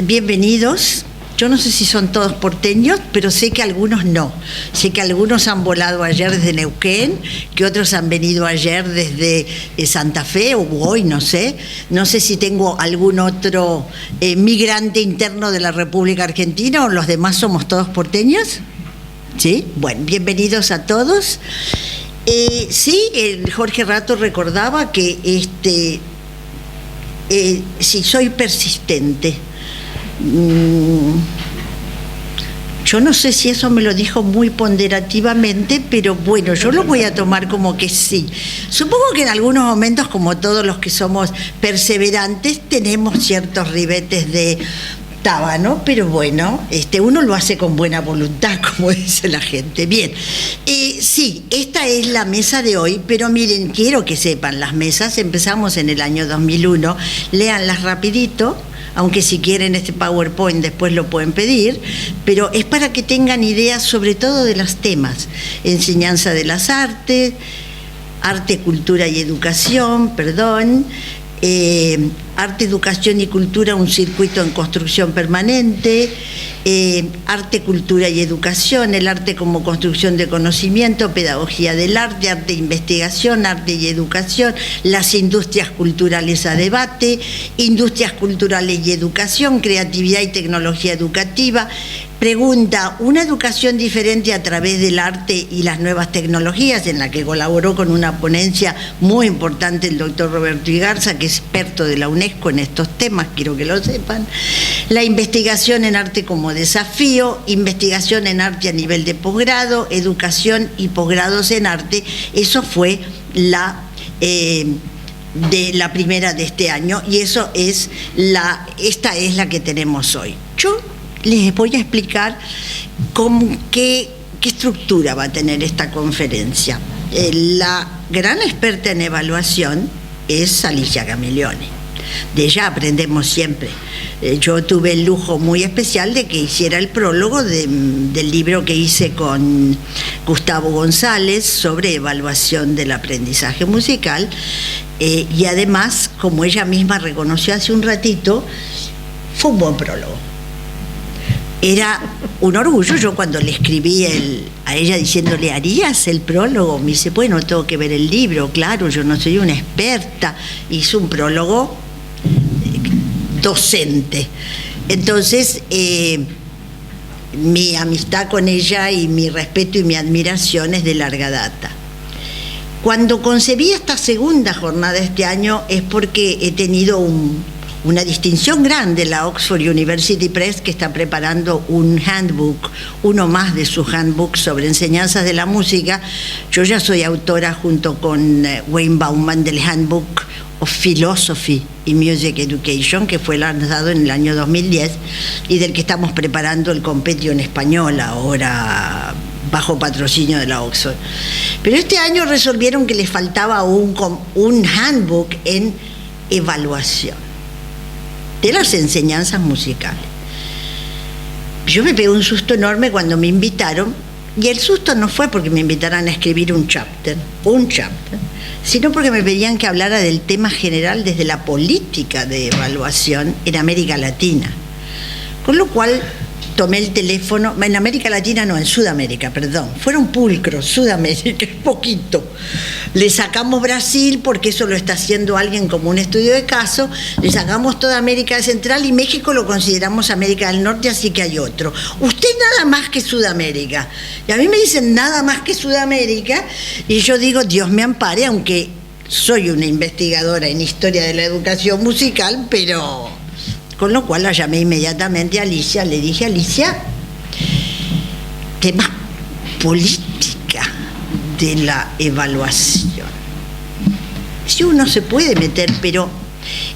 bienvenidos. Yo no sé si son todos porteños, pero sé que algunos no. Sé que algunos han volado ayer desde Neuquén, que otros han venido ayer desde Santa Fe o hoy, no sé. No sé si tengo algún otro migrante interno de la República Argentina o los demás somos todos porteños. ¿Sí? Bueno, bienvenidos a todos. Sí, Jorge Rato recordaba que si soy persistente. Yo no sé si eso me lo dijo muy ponderativamente, pero bueno, yo lo voy a tomar como que sí. Supongo que en algunos momentos, como todos los que somos perseverantes, tenemos ciertos ribetes de tábano, pero bueno, uno lo hace con buena voluntad, como dice la gente. Bien, sí, esta es la mesa de hoy, pero miren, quiero que sepan, las mesas empezamos en el año 2001, léanlas rapidito, aunque si quieren este PowerPoint después lo pueden pedir, pero es para que tengan ideas sobre todo de los temas: enseñanza de las artes, arte, cultura y educación, arte, educación y cultura, un circuito en construcción permanente, arte, cultura y educación, el arte como construcción de conocimiento, pedagogía del arte, arte e investigación, arte y educación, las industrias culturales a debate, industrias culturales y educación, creatividad y tecnología educativa. Pregunta, una educación diferente a través del arte y las nuevas tecnologías, en la que colaboró con una ponencia muy importante el doctor Roberto Igarza, que es experto de la UNESCO en estos temas, quiero que lo sepan. La investigación en arte como desafío, investigación en arte a nivel de posgrado, educación y posgrados en arte. Eso fue de la primera de este año, y esta es la que tenemos hoy. Yo les voy a explicar qué estructura va a tener esta conferencia. La gran experta en evaluación es Alicia Gamiglione. De ella aprendemos siempre. Yo tuve el lujo muy especial de que hiciera el prólogo del libro que hice con Gustavo González sobre evaluación del aprendizaje musical, y además, como ella misma reconoció hace un ratito, fue un buen prólogo. Era un orgullo. Yo cuando le escribí a ella diciéndole, ¿harías el prólogo? Me dice, bueno, tengo que ver el libro, claro, yo no soy una experta. Hizo un prólogo docente. Entonces, mi amistad con ella y mi respeto y mi admiración es de larga data. Cuando concebí esta segunda jornada este año es porque he tenido una distinción grande, la Oxford University Press, que está preparando un handbook, uno más de sus handbooks sobre enseñanzas de la música. Yo ya soy autora junto con Wayne Bauman del Handbook of Philosophy in Music Education, que fue lanzado en el año 2010 y del que estamos preparando el compendio en español ahora bajo patrocinio de la Oxford. Pero este año resolvieron que les faltaba un handbook en evaluación de las enseñanzas musicales. Yo me pegué un susto enorme cuando me invitaron, y el susto no fue porque me invitaran a escribir un chapter, sino porque me pedían que hablara del tema general desde la política de evaluación en América Latina. Con lo cual tomé el teléfono, en América Latina no, en Sudamérica, perdón, fueron pulcros, Sudamérica, poquito. Le sacamos Brasil porque eso lo está haciendo alguien como un estudio de caso, le sacamos toda América Central y México lo consideramos América del Norte, así que hay otro. Usted nada más que Sudamérica. Y a mí me dicen nada más que Sudamérica y yo digo, Dios me ampare, aunque soy una investigadora en historia de la educación musical, pero... Con lo cual la llamé inmediatamente a Alicia, le dije, Alicia, tema política de la evaluación. Si uno se puede meter, pero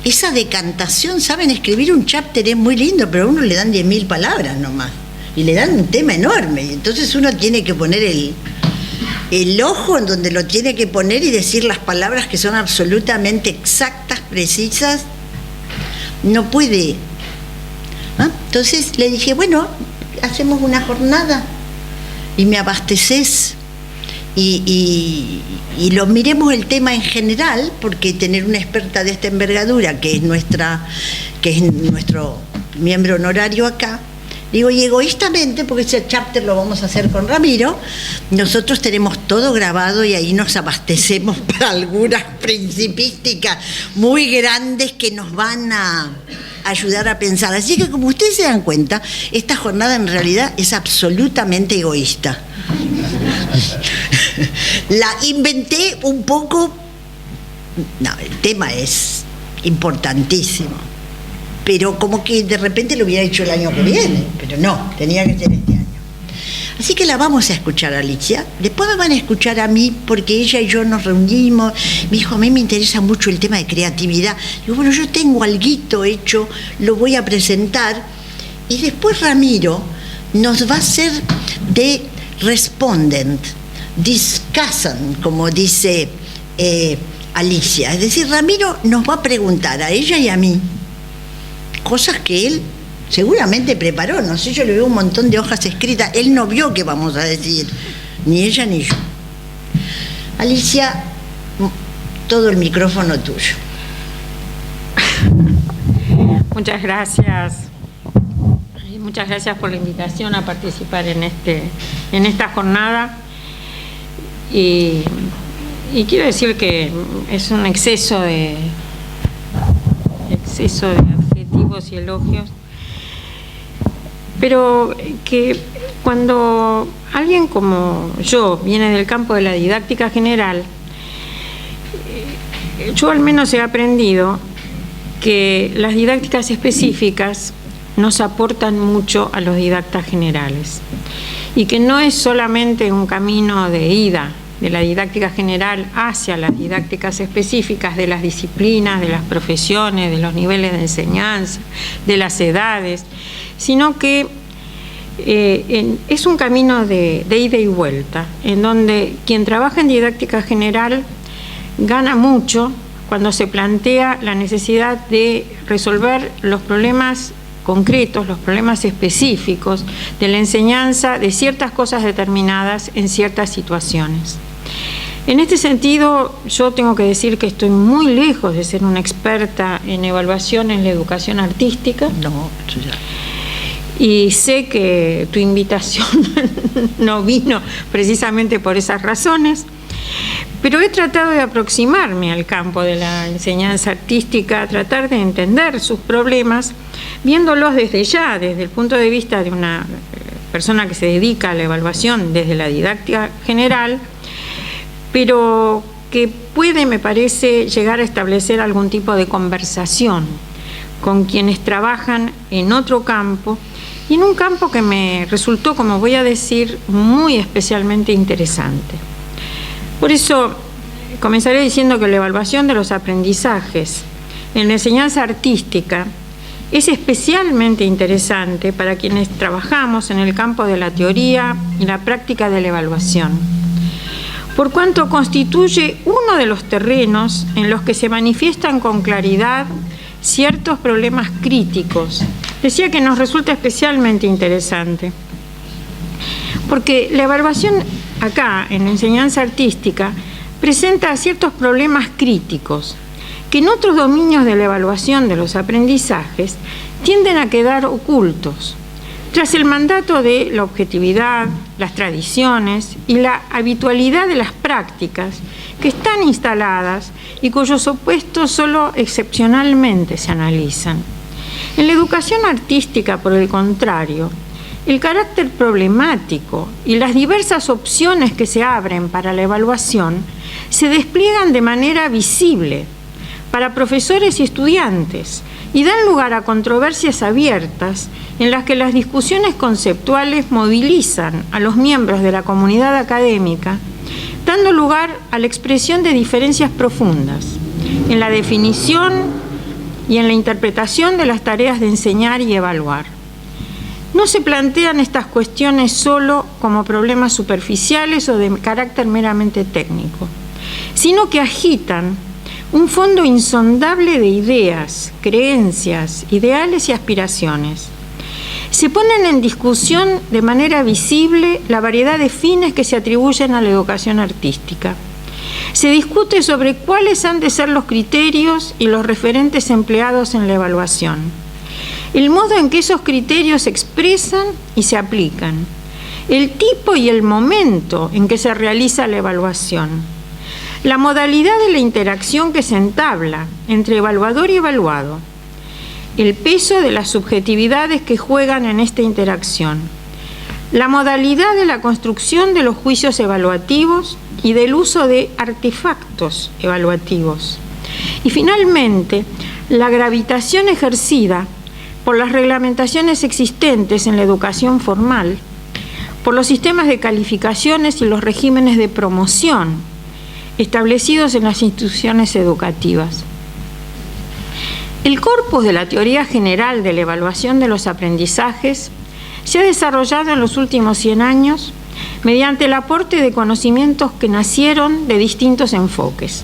esa decantación, saben, escribir un chapter es muy lindo, pero a uno le dan 10.000 palabras nomás, y le dan un tema enorme, y entonces uno tiene que poner el ojo en donde lo tiene que poner y decir las palabras que son absolutamente exactas, precisas. No puede. Entonces le dije, bueno, hacemos una jornada y me abasteces y lo miremos el tema en general, porque tener una experta de esta envergadura, que es nuestro miembro honorario acá, digo, y egoístamente, porque ese chapter lo vamos a hacer con Ramiro, nosotros tenemos todo grabado y ahí nos abastecemos para algunas principísticas muy grandes que nos van a ayudar a pensar. Así que, como ustedes se dan cuenta, esta jornada en realidad es absolutamente egoísta. La inventé un poco. No, el tema es importantísimo, pero como que de repente lo hubiera hecho el año que viene, pero no, tenía que ser este año. Así que la vamos a escuchar a Alicia, después me van a escuchar a mí, porque ella y yo nos reunimos, me dijo, a mí me interesa mucho el tema de creatividad. Digo, bueno, yo tengo alguito hecho, lo voy a presentar, y después Ramiro nos va a hacer de respondent, discussant, como dice Alicia. Es decir, Ramiro nos va a preguntar a ella y a mí cosas que él seguramente preparó. No sé, yo le veo un montón de hojas escritas. Él no vio qué vamos a decir, ni ella ni yo. Alicia, todo el micrófono tuyo. Muchas gracias. Muchas gracias por la invitación a participar en esta jornada. Y quiero decir que es un exceso de adjetivos y elogios, pero que cuando alguien como yo viene del campo de la didáctica general, yo al menos he aprendido que las didácticas específicas nos aportan mucho a los didactas generales y que no es solamente un camino de ida de la didáctica general hacia las didácticas específicas de las disciplinas, de las profesiones, de los niveles de enseñanza, de las edades, sino que es un camino de ida y vuelta, en donde quien trabaja en didáctica general gana mucho cuando se plantea la necesidad de resolver los problemas concretos, los problemas específicos de la enseñanza de ciertas cosas determinadas en ciertas situaciones. En este sentido, yo tengo que decir que estoy muy lejos de ser una experta en evaluación en la educación artística. No, eso ya. Y sé que tu invitación no vino precisamente por esas razones, pero he tratado de aproximarme al campo de la enseñanza artística, tratar de entender sus problemas, viéndolos desde ya, desde el punto de vista de una persona que se dedica a la evaluación desde la didáctica general, pero que puede, me parece, llegar a establecer algún tipo de conversación con quienes trabajan en otro campo, y en un campo que me resultó, como voy a decir, muy especialmente interesante. Por eso comenzaré diciendo que la evaluación de los aprendizajes en la enseñanza artística es especialmente interesante para quienes trabajamos en el campo de la teoría y la práctica de la evaluación, por cuanto constituye uno de los terrenos en los que se manifiestan con claridad ciertos problemas críticos. Decía que nos resulta especialmente interesante, porque la evaluación acá, en la enseñanza artística, presenta ciertos problemas críticos que en otros dominios de la evaluación de los aprendizajes tienden a quedar ocultos, tras el mandato de la objetividad, las tradiciones y la habitualidad de las prácticas que están instaladas y cuyos opuestos solo excepcionalmente se analizan. En la educación artística, por el contrario, el carácter problemático y las diversas opciones que se abren para la evaluación se despliegan de manera visible para profesores y estudiantes y dan lugar a controversias abiertas en las que las discusiones conceptuales movilizan a los miembros de la comunidad académica, dando lugar a la expresión de diferencias profundas en la definición y en la interpretación de las tareas de enseñar y evaluar. No se plantean estas cuestiones solo como problemas superficiales o de carácter meramente técnico, sino que agitan un fondo insondable de ideas, creencias, ideales y aspiraciones. Se ponen en discusión de manera visible la variedad de fines que se atribuyen a la educación artística. Se discute sobre cuáles han de ser los criterios y los referentes empleados en la evaluación. el modo en que esos criterios se expresan y se aplican, el tipo y el momento en que se realiza la evaluación, la modalidad de la interacción que se entabla entre evaluador y evaluado, el peso de las subjetividades que juegan en esta interacción, la modalidad de la construcción de los juicios evaluativos y del uso de artefactos evaluativos, y finalmente la gravitación ejercida por las reglamentaciones existentes en la educación formal, por los sistemas de calificaciones y los regímenes de promoción establecidos en las instituciones educativas. El corpus de la teoría general de la evaluación de los aprendizajes se ha desarrollado en los últimos 100 años mediante el aporte de conocimientos que nacieron de distintos enfoques,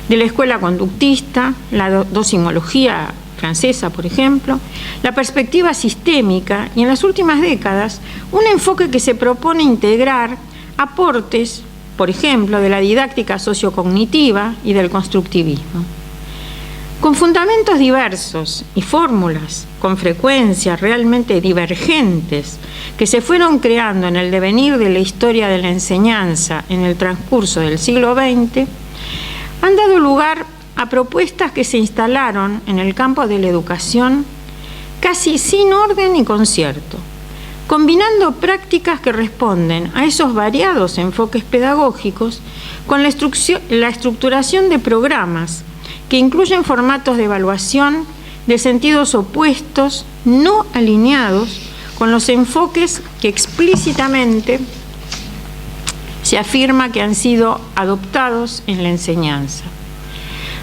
de la escuela conductista, la docimología francesa, por ejemplo, la perspectiva sistémica y en las últimas décadas un enfoque que se propone integrar aportes, por ejemplo, de la didáctica sociocognitiva y del constructivismo. Con fundamentos diversos y fórmulas con frecuencia realmente divergentes que se fueron creando en el devenir de la historia de la enseñanza en el transcurso del siglo XX, han dado lugar a propuestas que se instalaron en el campo de la educación casi sin orden ni concierto, combinando prácticas que responden a esos variados enfoques pedagógicos con la estructuración de programas que incluyen formatos de evaluación de sentidos opuestos, no alineados con los enfoques que explícitamente se afirma que han sido adoptados en la enseñanza.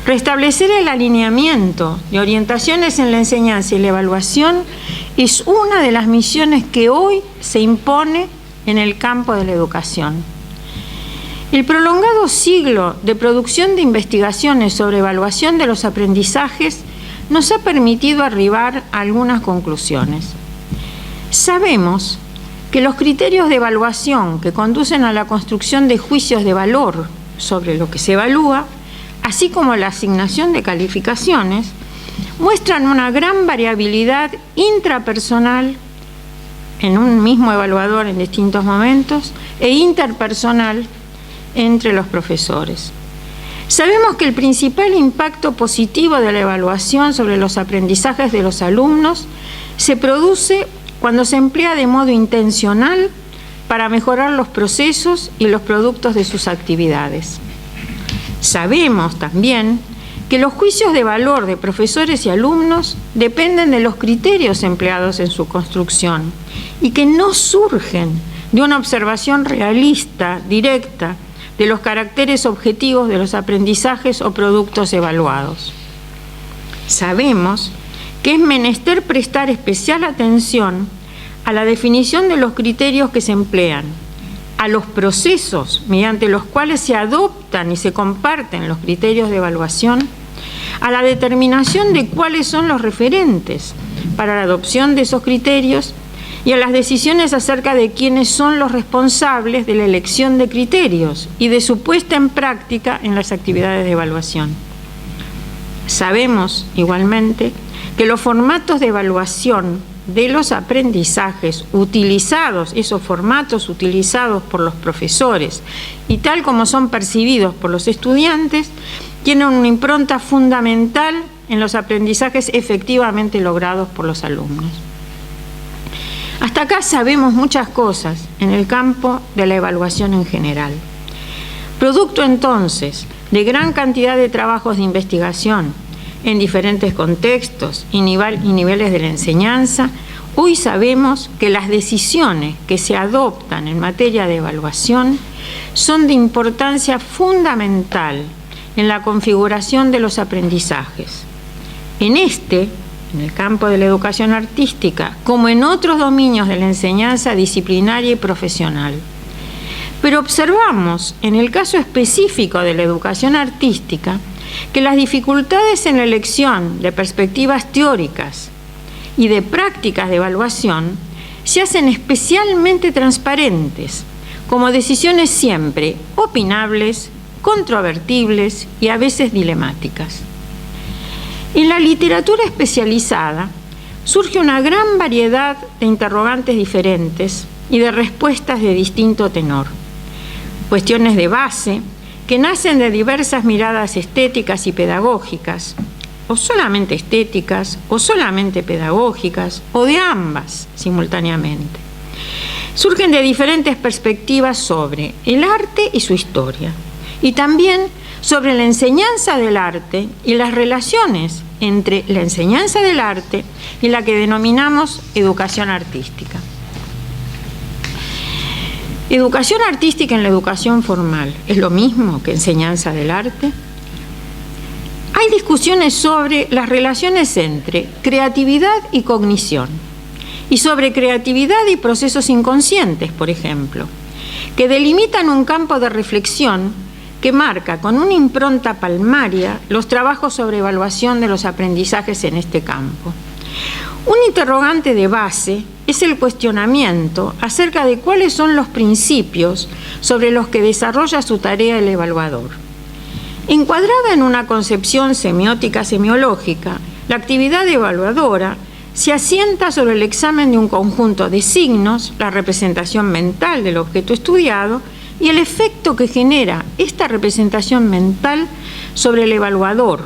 Restablecer el alineamiento de orientaciones en la enseñanza y la evaluación es una de las misiones que hoy se impone en el campo de la educación. El prolongado siglo de producción de investigaciones sobre evaluación de los aprendizajes nos ha permitido arribar a algunas conclusiones. Sabemos que los criterios de evaluación que conducen a la construcción de juicios de valor sobre lo que se evalúa, así como la asignación de calificaciones, muestran una gran variabilidad intrapersonal en un mismo evaluador en distintos momentos e interpersonal entre los profesores. Sabemos que el principal impacto positivo de la evaluación sobre los aprendizajes de los alumnos se produce cuando se emplea de modo intencional para mejorar los procesos y los productos de sus actividades. Sabemos también que los juicios de valor de profesores y alumnos dependen de los criterios empleados en su construcción y que no surgen de una observación realista, directa, de los caracteres objetivos de los aprendizajes o productos evaluados. Sabemos que es menester prestar especial atención a la definición de los criterios que se emplean, a los procesos mediante los cuales se adoptan y se comparten los criterios de evaluación, a la determinación de cuáles son los referentes para la adopción de esos criterios y a las decisiones acerca de quiénes son los responsables de la elección de criterios y de su puesta en práctica en las actividades de evaluación. Sabemos, igualmente, que los formatos de evaluación de los aprendizajes utilizados, esos formatos utilizados por los profesores y tal como son percibidos por los estudiantes, tienen una impronta fundamental en los aprendizajes efectivamente logrados por los alumnos. Hasta acá sabemos muchas cosas en el campo de la evaluación en general. Producto entonces de gran cantidad de trabajos de investigación en diferentes contextos y niveles de la enseñanza, hoy sabemos que las decisiones que se adoptan en materia de evaluación son de importancia fundamental en la configuración de los aprendizajes. En el campo de la educación artística, como en otros dominios de la enseñanza disciplinaria y profesional. Pero observamos, en el caso específico de la educación artística, que las dificultades en la elección de perspectivas teóricas y de prácticas de evaluación se hacen especialmente transparentes, como decisiones siempre opinables, controvertibles y a veces dilemáticas. En la literatura especializada surge una gran variedad de interrogantes diferentes y de respuestas de distinto tenor. Cuestiones de base que nacen de diversas miradas estéticas y pedagógicas, o solamente estéticas, o solamente pedagógicas, o de ambas simultáneamente. Surgen de diferentes perspectivas sobre el arte y su historia, y también sobre la enseñanza del arte y las relaciones entre la enseñanza del arte y la que denominamos educación artística. ¿Educación artística en la educación formal es lo mismo que enseñanza del arte? Hay discusiones sobre las relaciones entre creatividad y cognición, y sobre creatividad y procesos inconscientes, por ejemplo, que delimitan un campo de reflexión que marca con una impronta palmaria los trabajos sobre evaluación de los aprendizajes en este campo. Un interrogante de base es el cuestionamiento acerca de cuáles son los principios sobre los que desarrolla su tarea el evaluador. Encuadrada en una concepción semiótica semiológica, la actividad evaluadora se asienta sobre el examen de un conjunto de signos, la representación mental del objeto estudiado y el efecto que genera esta representación mental sobre el evaluador,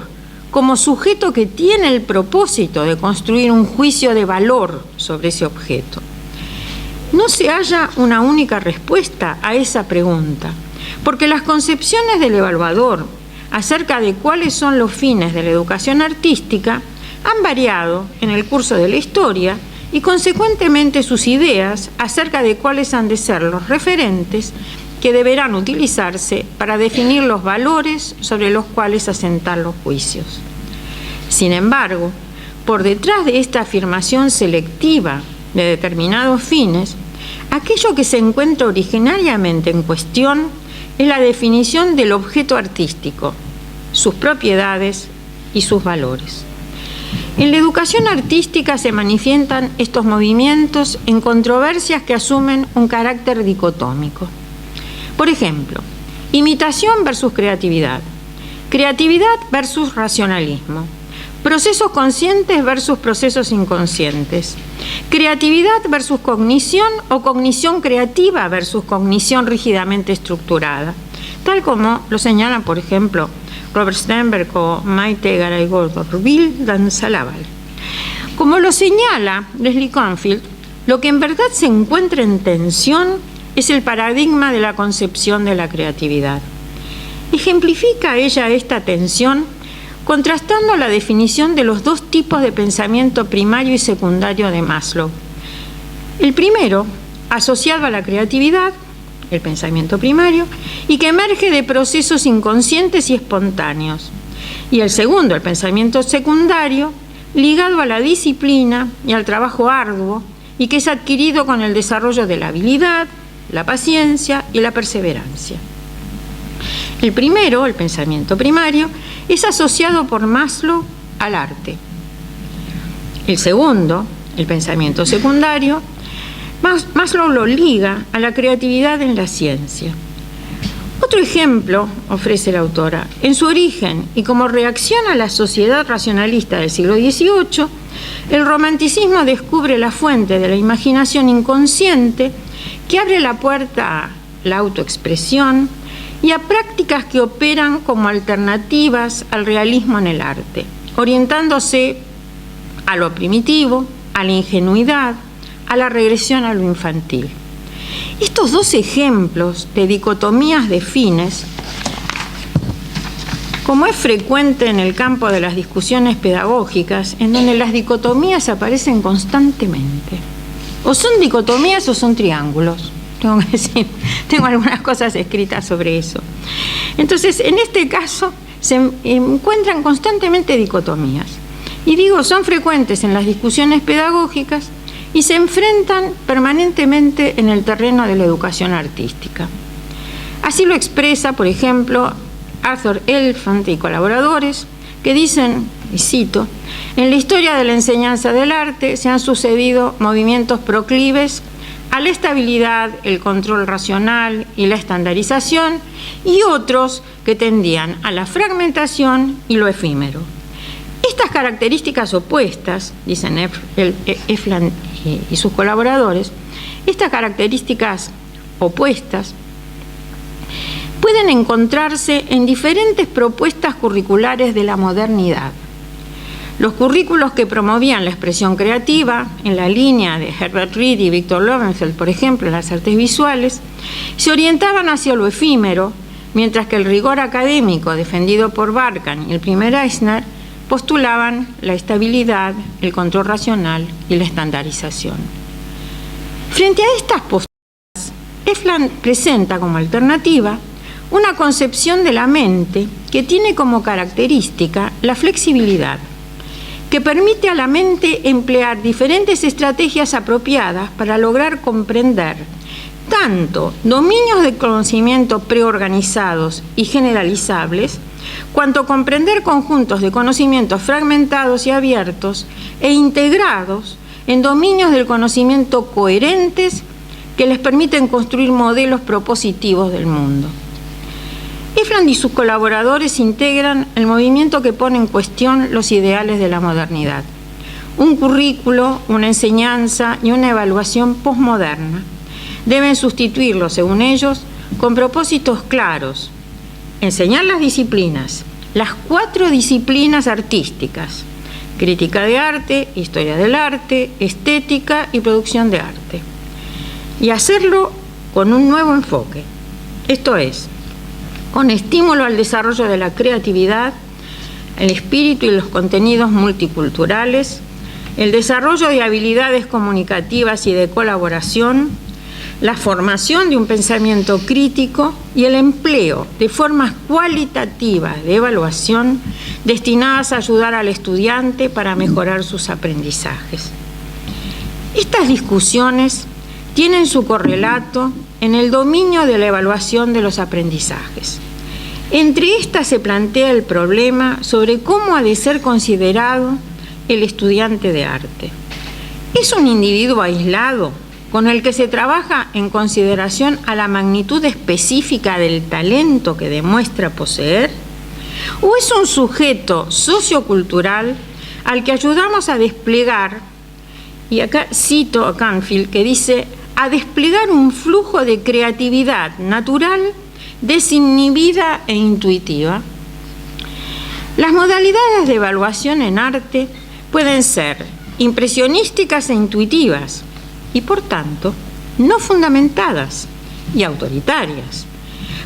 como sujeto que tiene el propósito de construir un juicio de valor sobre ese objeto. No se halla una única respuesta a esa pregunta, porque las concepciones del evaluador acerca de cuáles son los fines de la educación artística han variado en el curso de la historia y consecuentemente sus ideas acerca de cuáles han de ser los referentes que deberán utilizarse para definir los valores sobre los cuales asentar los juicios. Sin embargo, por detrás de esta afirmación selectiva de determinados fines, aquello que se encuentra originariamente en cuestión es la definición del objeto artístico, sus propiedades y sus valores. En la educación artística se manifiestan estos movimientos en controversias que asumen un carácter dicotómico. Por ejemplo, imitación versus creatividad, creatividad versus racionalismo, procesos conscientes versus procesos inconscientes, creatividad versus cognición o cognición creativa versus cognición rígidamente estructurada, tal como lo señalan, por ejemplo, Robert Sternberg o Maite Garay-Gordon-Rubin Danzalábal. Como lo señala Leslie Confield, lo que en verdad se encuentra en tensión es el paradigma de la concepción de la creatividad. Ejemplifica ella esta tensión contrastando la definición de los dos tipos de pensamiento primario y secundario de Maslow. El primero, asociado a la creatividad, el pensamiento primario, y que emerge de procesos inconscientes y espontáneos. Y el segundo, el pensamiento secundario, ligado a la disciplina y al trabajo arduo, y que es adquirido con el desarrollo de la habilidad, la paciencia y la perseverancia. El primero, el pensamiento primario, es asociado por Maslow al arte. El segundo, el pensamiento secundario, Maslow lo liga a la creatividad en la ciencia. Otro ejemplo ofrece la autora. En su origen y como reacción a la sociedad racionalista del siglo XVIII, el romanticismo descubre la fuente de la imaginación inconsciente que abre la puerta a la autoexpresión y a prácticas que operan como alternativas al realismo en el arte, orientándose a lo primitivo, a la ingenuidad, a la regresión a lo infantil. Estos dos ejemplos de dicotomías de fines, como es frecuente en el campo de las discusiones pedagógicas, en donde las dicotomías aparecen constantemente, o son dicotomías o son triángulos. Tengo que decir, tengo algunas cosas escritas sobre eso. Entonces, en este caso, se encuentran constantemente dicotomías. Y digo, son frecuentes en las discusiones pedagógicas y se enfrentan permanentemente en el terreno de la educación artística. Así lo expresa, por ejemplo, Arthur Elephant y colaboradores, que dicen, y cito, en la historia de la enseñanza del arte se han sucedido movimientos proclives a la estabilidad, el control racional y la estandarización, y otros que tendían a la fragmentación y lo efímero. Estas características opuestas, dicen Efland y sus colaboradores, estas características opuestas pueden encontrarse en diferentes propuestas curriculares de la modernidad. Los currículos que promovían la expresión creativa, en la línea de Herbert Reed y Victor Lowenfeld, por ejemplo, en las artes visuales, se orientaban hacia lo efímero, mientras que el rigor académico defendido por Barkan y el primer Eisner postulaban la estabilidad, el control racional y la estandarización. Frente a estas posturas, Efland presenta como alternativa una concepción de la mente que tiene como característica la flexibilidad, que permite a la mente emplear diferentes estrategias apropiadas para lograr comprender tanto dominios de conocimiento preorganizados y generalizables, cuanto comprender conjuntos de conocimientos fragmentados y abiertos e integrados en dominios del conocimiento coherentes que les permiten construir modelos propositivos del mundo. Efland y sus colaboradores integran el movimiento que pone en cuestión los ideales de la modernidad. Un currículo, una enseñanza y una evaluación posmoderna deben sustituirlo, según ellos, con propósitos claros. Enseñar las disciplinas, las 4 disciplinas artísticas: crítica de arte, historia del arte, estética y producción de arte. Y hacerlo con un nuevo enfoque, esto es, con estímulo al desarrollo de la creatividad, el espíritu y los contenidos multiculturales, el desarrollo de habilidades comunicativas y de colaboración, la formación de un pensamiento crítico y el empleo de formas cualitativas de evaluación destinadas a ayudar al estudiante para mejorar sus aprendizajes. Estas discusiones tienen su correlato en el dominio de la evaluación de los aprendizajes. Entre estas se plantea el problema sobre cómo ha de ser considerado el estudiante de arte. ¿Es un individuo aislado con el que se trabaja en consideración a la magnitud específica del talento que demuestra poseer? ¿O es un sujeto sociocultural al que ayudamos a desplegar, y acá cito a Canfield, que dice, a desplegar un flujo de creatividad natural, desinhibida e intuitiva? Las modalidades de evaluación en arte pueden ser impresionísticas e intuitivas y, por tanto, no fundamentadas y autoritarias.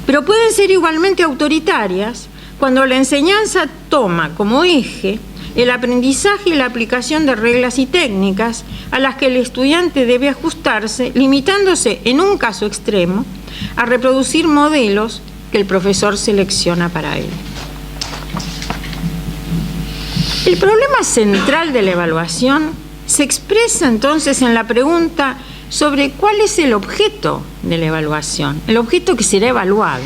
Pero pueden ser igualmente autoritarias cuando la enseñanza toma como eje el aprendizaje y la aplicación de reglas y técnicas a las que el estudiante debe ajustarse, limitándose, en un caso extremo, a reproducir modelos que el profesor selecciona para él. El problema central de la evaluación se expresa entonces en la pregunta sobre cuál es el objeto de la evaluación, el objeto que será evaluado.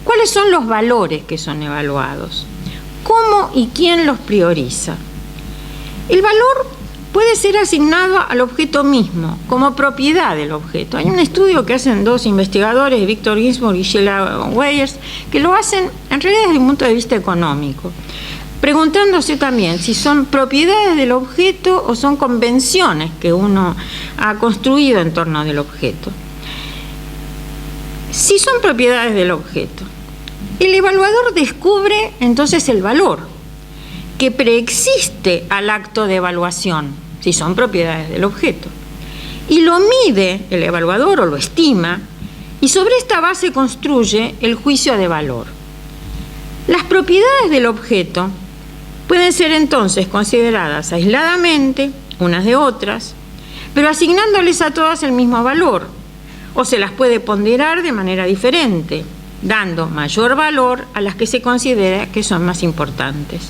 ¿Cuáles son los valores que son evaluados? ¿Cómo y quién los prioriza? El valor puede ser asignado al objeto mismo, como propiedad del objeto. Hay un estudio que hacen 2 investigadores, Victor Ginsburg y Sheila Weyers, que lo hacen en realidad desde un punto de vista económico, preguntándose también si son propiedades del objeto o son convenciones que uno ha construido en torno del objeto. Si son propiedades del objeto, el evaluador descubre entonces el valor que preexiste al acto de evaluación, si son propiedades del objeto, y lo mide el evaluador o lo estima, y sobre esta base construye el juicio de valor. Las propiedades del objeto pueden ser entonces consideradas aisladamente, unas de otras, pero asignándoles a todas el mismo valor, o se las puede ponderar de manera diferente, dando mayor valor a las que se considera que son más importantes.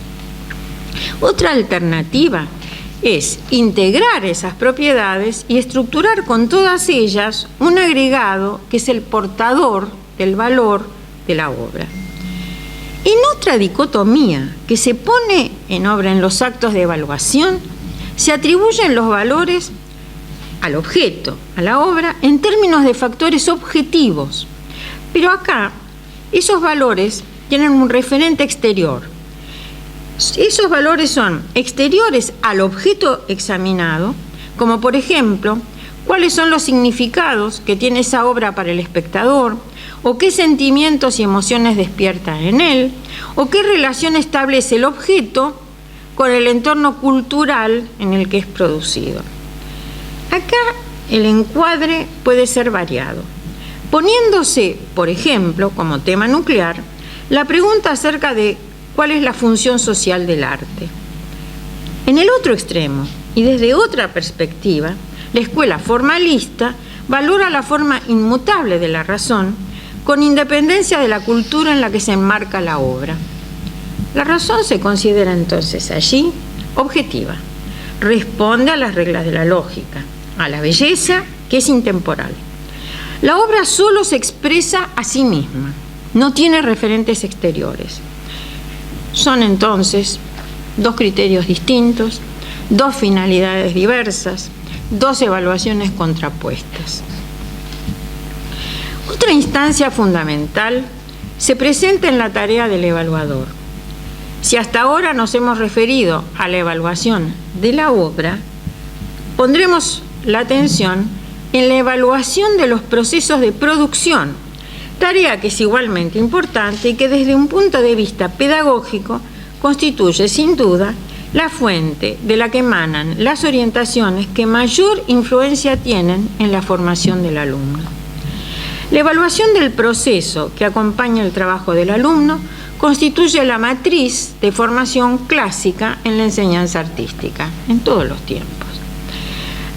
Otra alternativa es integrar esas propiedades y estructurar con todas ellas un agregado que es el portador del valor de la obra. En otra dicotomía que se pone en obra en los actos de evaluación, se atribuyen los valores al objeto, a la obra, en términos de factores objetivos. Pero acá, esos valores tienen un referente exterior. Esos valores son exteriores al objeto examinado, como por ejemplo, cuáles son los significados que tiene esa obra para el espectador, o qué sentimientos y emociones despierta en él, o qué relación establece el objeto con el entorno cultural en el que es producido. Acá el encuadre puede ser variado, poniéndose, por ejemplo, como tema nuclear, la pregunta acerca de cuál es la función social del arte. En el otro extremo, y desde otra perspectiva, la escuela formalista valora la forma inmutable de la razón con independencia de la cultura en la que se enmarca la obra. La razón se considera entonces allí objetiva, responde a las reglas de la lógica, a la belleza que es intemporal. La obra solo se expresa a sí misma, no tiene referentes exteriores. Son entonces dos criterios distintos, dos finalidades diversas, dos evaluaciones contrapuestas. Otra instancia fundamental se presenta en la tarea del evaluador. Si hasta ahora nos hemos referido a la evaluación de la obra, pondremos la atención en la evaluación de los procesos de producción, tarea que es igualmente importante y que desde un punto de vista pedagógico constituye sin duda la fuente de la que emanan las orientaciones que mayor influencia tienen en la formación del alumno. La evaluación del proceso que acompaña el trabajo del alumno constituye la matriz de formación clásica en la enseñanza artística, en todos los tiempos.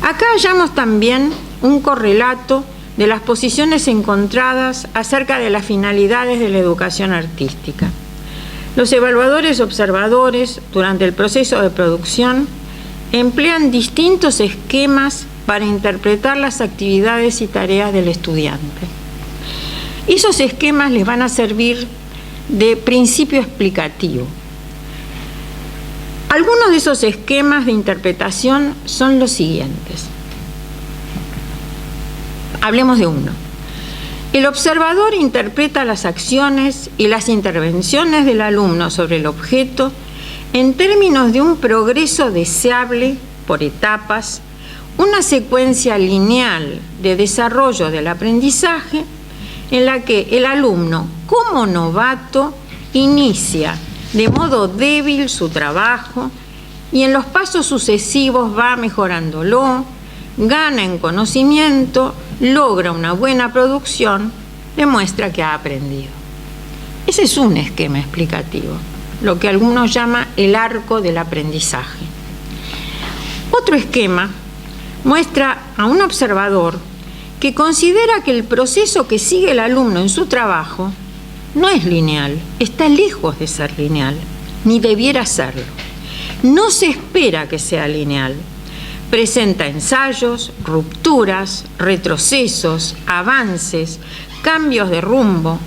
Acá hallamos también un correlato de las posiciones encontradas acerca de las finalidades de la educación artística. Los evaluadores observadores, durante el proceso de producción, emplean distintos esquemas para interpretar las actividades y tareas del estudiante. Esos esquemas les van a servir de principio explicativo. Algunos de esos esquemas de interpretación son los siguientes. Hablemos de uno. El observador interpreta las acciones y las intervenciones del alumno sobre el objeto en términos de un progreso deseable por etapas, una secuencia lineal de desarrollo del aprendizaje en la que el alumno, como novato, inicia de modo débil su trabajo y en los pasos sucesivos va mejorándolo, gana en conocimiento, logra una buena producción, demuestra que ha aprendido. Ese es un esquema explicativo, lo que algunos llaman el arco del aprendizaje. Otro esquema muestra a un observador que considera que el proceso que sigue el alumno en su trabajo no es lineal, está lejos de ser lineal, ni debiera serlo. No se espera que sea lineal. Presenta ensayos, rupturas, retrocesos, avances, cambios de rumbo.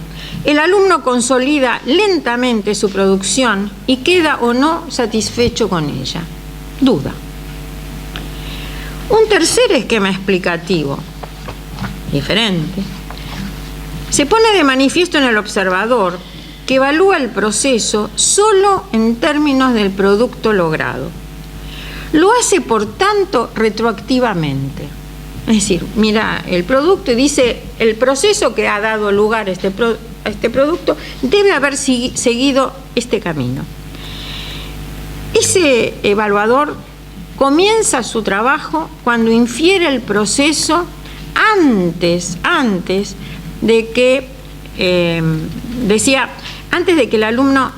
El alumno consolida lentamente su producción y queda o no satisfecho con ella. Duda. Un tercer esquema explicativo, diferente, se pone de manifiesto en el observador que evalúa el proceso solo en términos del producto logrado. Lo hace, por tanto, retroactivamente. Es decir, mira el producto y dice, el proceso que ha dado lugar a este producto debe haber seguido este camino. Ese evaluador comienza su trabajo cuando infiere el proceso antes de que, antes de que el alumno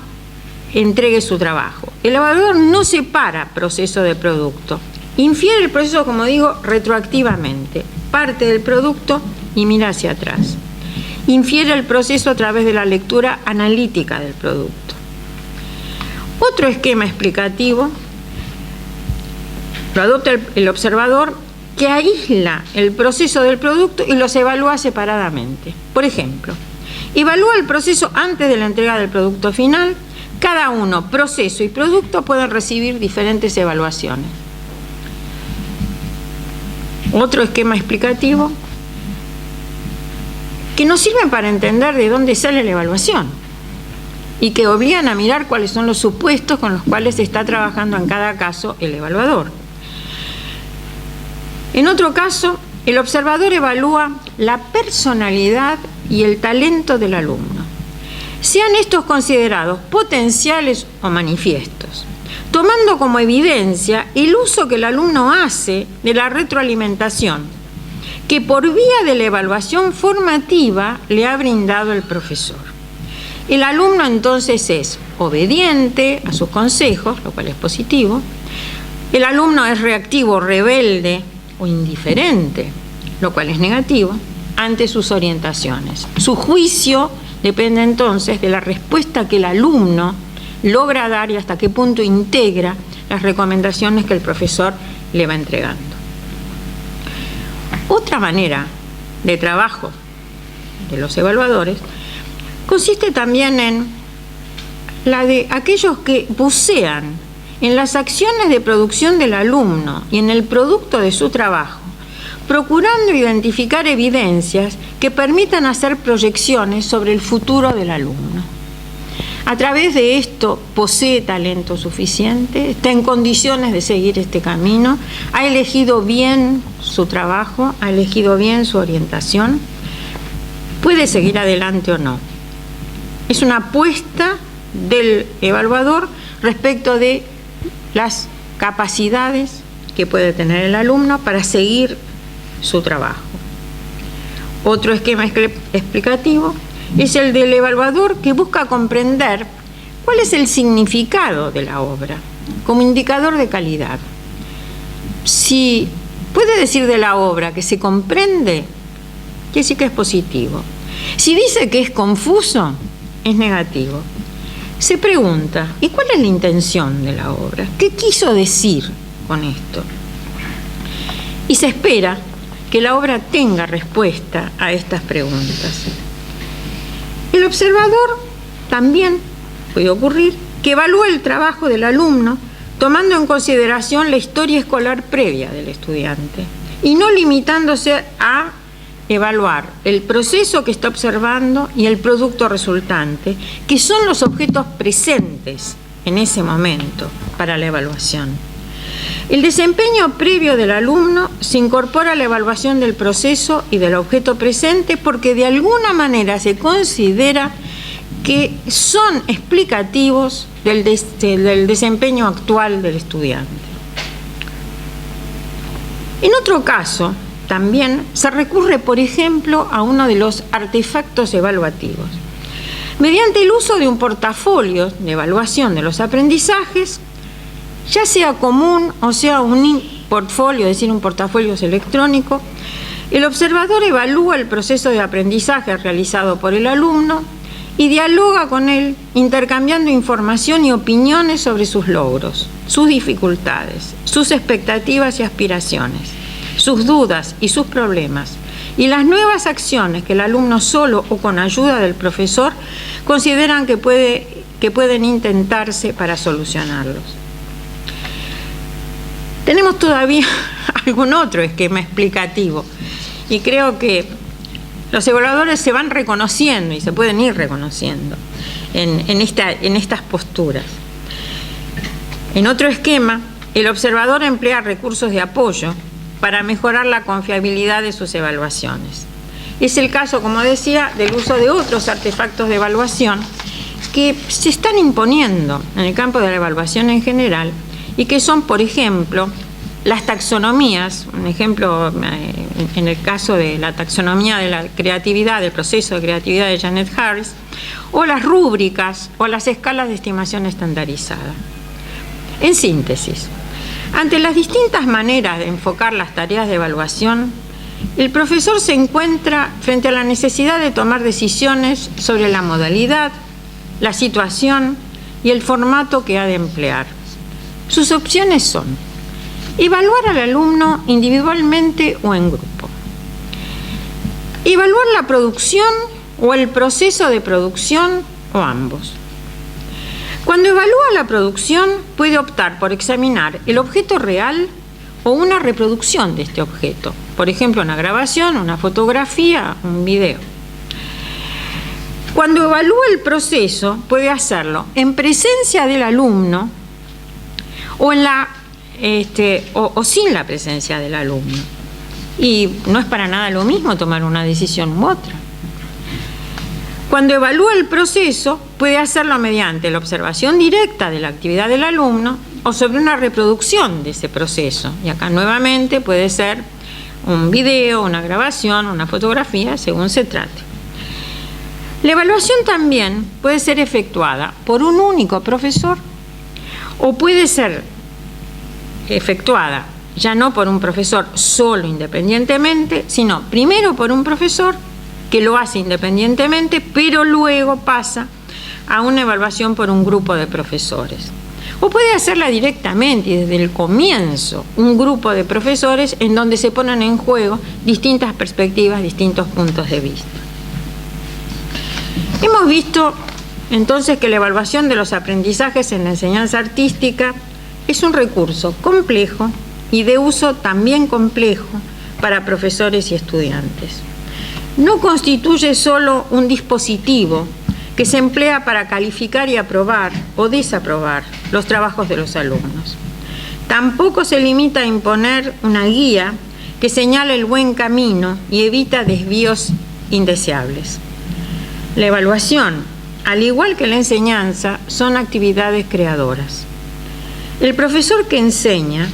entregue su trabajo. El evaluador no separa proceso de producto. Infiere el proceso, como digo, retroactivamente. Parte del producto y mira hacia atrás. Infiere el proceso a través de la lectura analítica del producto. Otro esquema explicativo lo adopta el observador, que aísla el proceso del producto y los evalúa separadamente. Por ejemplo, evalúa el proceso antes de la entrega del producto final. Cada uno, proceso y producto, pueden recibir diferentes evaluaciones. Otro esquema explicativo que nos sirve para entender de dónde sale la evaluación. y que obligan a mirar cuáles son los supuestos con los cuales se está trabajando en cada caso el evaluador. En otro caso, el observador evalúa la personalidad y el talento del alumno, sean estos considerados potenciales o manifiestos, tomando como evidencia el uso que el alumno hace de la retroalimentación, que por vía de la evaluación formativa le ha brindado el profesor. El alumno entonces es obediente a sus consejos, lo cual es positivo. El alumno es reactivo, rebelde o indiferente, lo cual es negativo, ante sus orientaciones. Su juicio depende entonces de la respuesta que el alumno logra dar y hasta qué punto integra las recomendaciones que el profesor le va entregando. Otra manera de trabajo de los evaluadores consiste también en la de aquellos que bucean en las acciones de producción del alumno y en el producto de su trabajo, procurando identificar evidencias que permitan hacer proyecciones sobre el futuro del alumno. A través de esto posee talento suficiente, está en condiciones de seguir este camino, ha elegido bien su trabajo, ha elegido bien su orientación, puede seguir adelante o no. Es una apuesta del evaluador respecto de las capacidades que puede tener el alumno para seguir su trabajo. Otro esquema explicativo es el del evaluador que busca comprender cuál es el significado de la obra como indicador de calidad. Si puede decir de la obra que se comprende, quiere decir que es positivo. Si dice que es confuso, es negativo. Se pregunta, ¿y cuál es la intención de la obra? ¿Qué quiso decir con esto? Y se espera que la obra tenga respuesta a estas preguntas. El observador también puede ocurrir que evalúe el trabajo del alumno tomando en consideración la historia escolar previa del estudiante y no limitándose a evaluar el proceso que está observando y el producto resultante, que son los objetos presentes en ese momento para la evaluación. El desempeño previo del alumno se incorpora a la evaluación del proceso y del objeto presente porque de alguna manera se considera que son explicativos del desempeño actual del estudiante. En otro caso, también se recurre, por ejemplo, a uno de los artefactos evaluativos. Mediante el uso de un portafolio de evaluación de los aprendizajes, ya sea común o sea un portfolio, es decir, un portafolio electrónico, el observador evalúa el proceso de aprendizaje realizado por el alumno y dialoga con él, intercambiando información y opiniones sobre sus logros, sus dificultades, sus expectativas y aspiraciones, sus dudas y sus problemas, y las nuevas acciones que el alumno solo o con ayuda del profesor consideran que pueden intentarse para solucionarlos. Tenemos todavía algún otro esquema explicativo y creo que los evaluadores se van reconociendo y se pueden ir reconociendo en estas posturas. En otro esquema, el observador emplea recursos de apoyo para mejorar la confiabilidad de sus evaluaciones. Es el caso, como decía, del uso de otros artefactos de evaluación que se están imponiendo en el campo de la evaluación en general y que son, por ejemplo, las taxonomías, un ejemplo en el caso de la taxonomía de la creatividad, del proceso de creatividad de Janet Harris, o las rúbricas o las escalas de estimación estandarizada. En síntesis, ante las distintas maneras de enfocar las tareas de evaluación, el profesor se encuentra frente a la necesidad de tomar decisiones sobre la modalidad, la situación y el formato que ha de emplear. Sus opciones son evaluar al alumno individualmente o en grupo, evaluar la producción o el proceso de producción o ambos. Cuando evalúa la producción, puede optar por examinar el objeto real o una reproducción de este objeto, por ejemplo, una grabación, una fotografía, un video. Cuando evalúa el proceso, puede hacerlo en presencia del alumno o, o sin la presencia del alumno. Y no es para nada lo mismo tomar una decisión u otra. Cuando evalúa el proceso, puede hacerlo mediante la observación directa de la actividad del alumno o sobre una reproducción de ese proceso. Y acá nuevamente puede ser un video, una grabación, una fotografía, según se trate. La evaluación también puede ser efectuada por un único profesor o puede ser efectuada ya no por un profesor solo independientemente, sino primero por un profesor que lo hace independientemente, pero luego pasa a una evaluación por un grupo de profesores. O puede hacerla directamente y desde el comienzo, un grupo de profesores en donde se ponen en juego distintas perspectivas, distintos puntos de vista. Hemos visto entonces que la evaluación de los aprendizajes en la enseñanza artística es un recurso complejo y de uso también complejo para profesores y estudiantes. No constituye solo un dispositivo que se emplea para calificar y aprobar o desaprobar los trabajos de los alumnos. Tampoco se limita a imponer una guía que señale el buen camino y evita desvíos indeseables. La evaluación, al igual que la enseñanza, son actividades creadoras. El profesor que enseña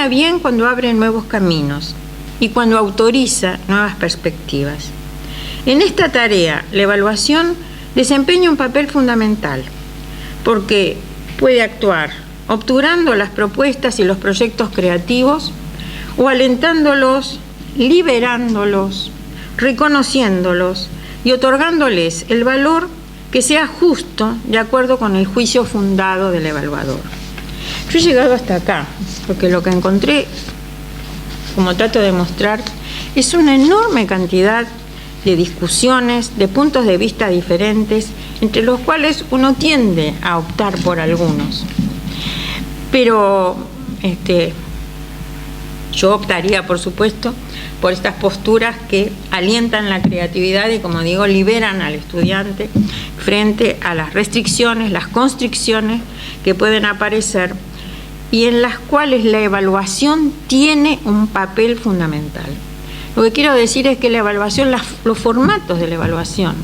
bien cuando abre nuevos caminos y cuando autoriza nuevas perspectivas. En esta tarea, la evaluación desempeña un papel fundamental, porque puede actuar obturando las propuestas y los proyectos creativos o alentándolos, liberándolos, reconociéndolos y otorgándoles el valor que sea justo de acuerdo con el juicio fundado del evaluador. Yo he llegado hasta acá, porque lo que encontré, como trato de mostrar, es una enorme cantidad de discusiones, de puntos de vista diferentes, entre los cuales uno tiende a optar por algunos. Pero yo optaría, por supuesto, por estas posturas que alientan la creatividad y, como digo, liberan al estudiante frente a las restricciones, las constricciones que pueden aparecer y en las cuales la evaluación tiene un papel fundamental. Lo que quiero decir es que la evaluación, los formatos de la evaluación,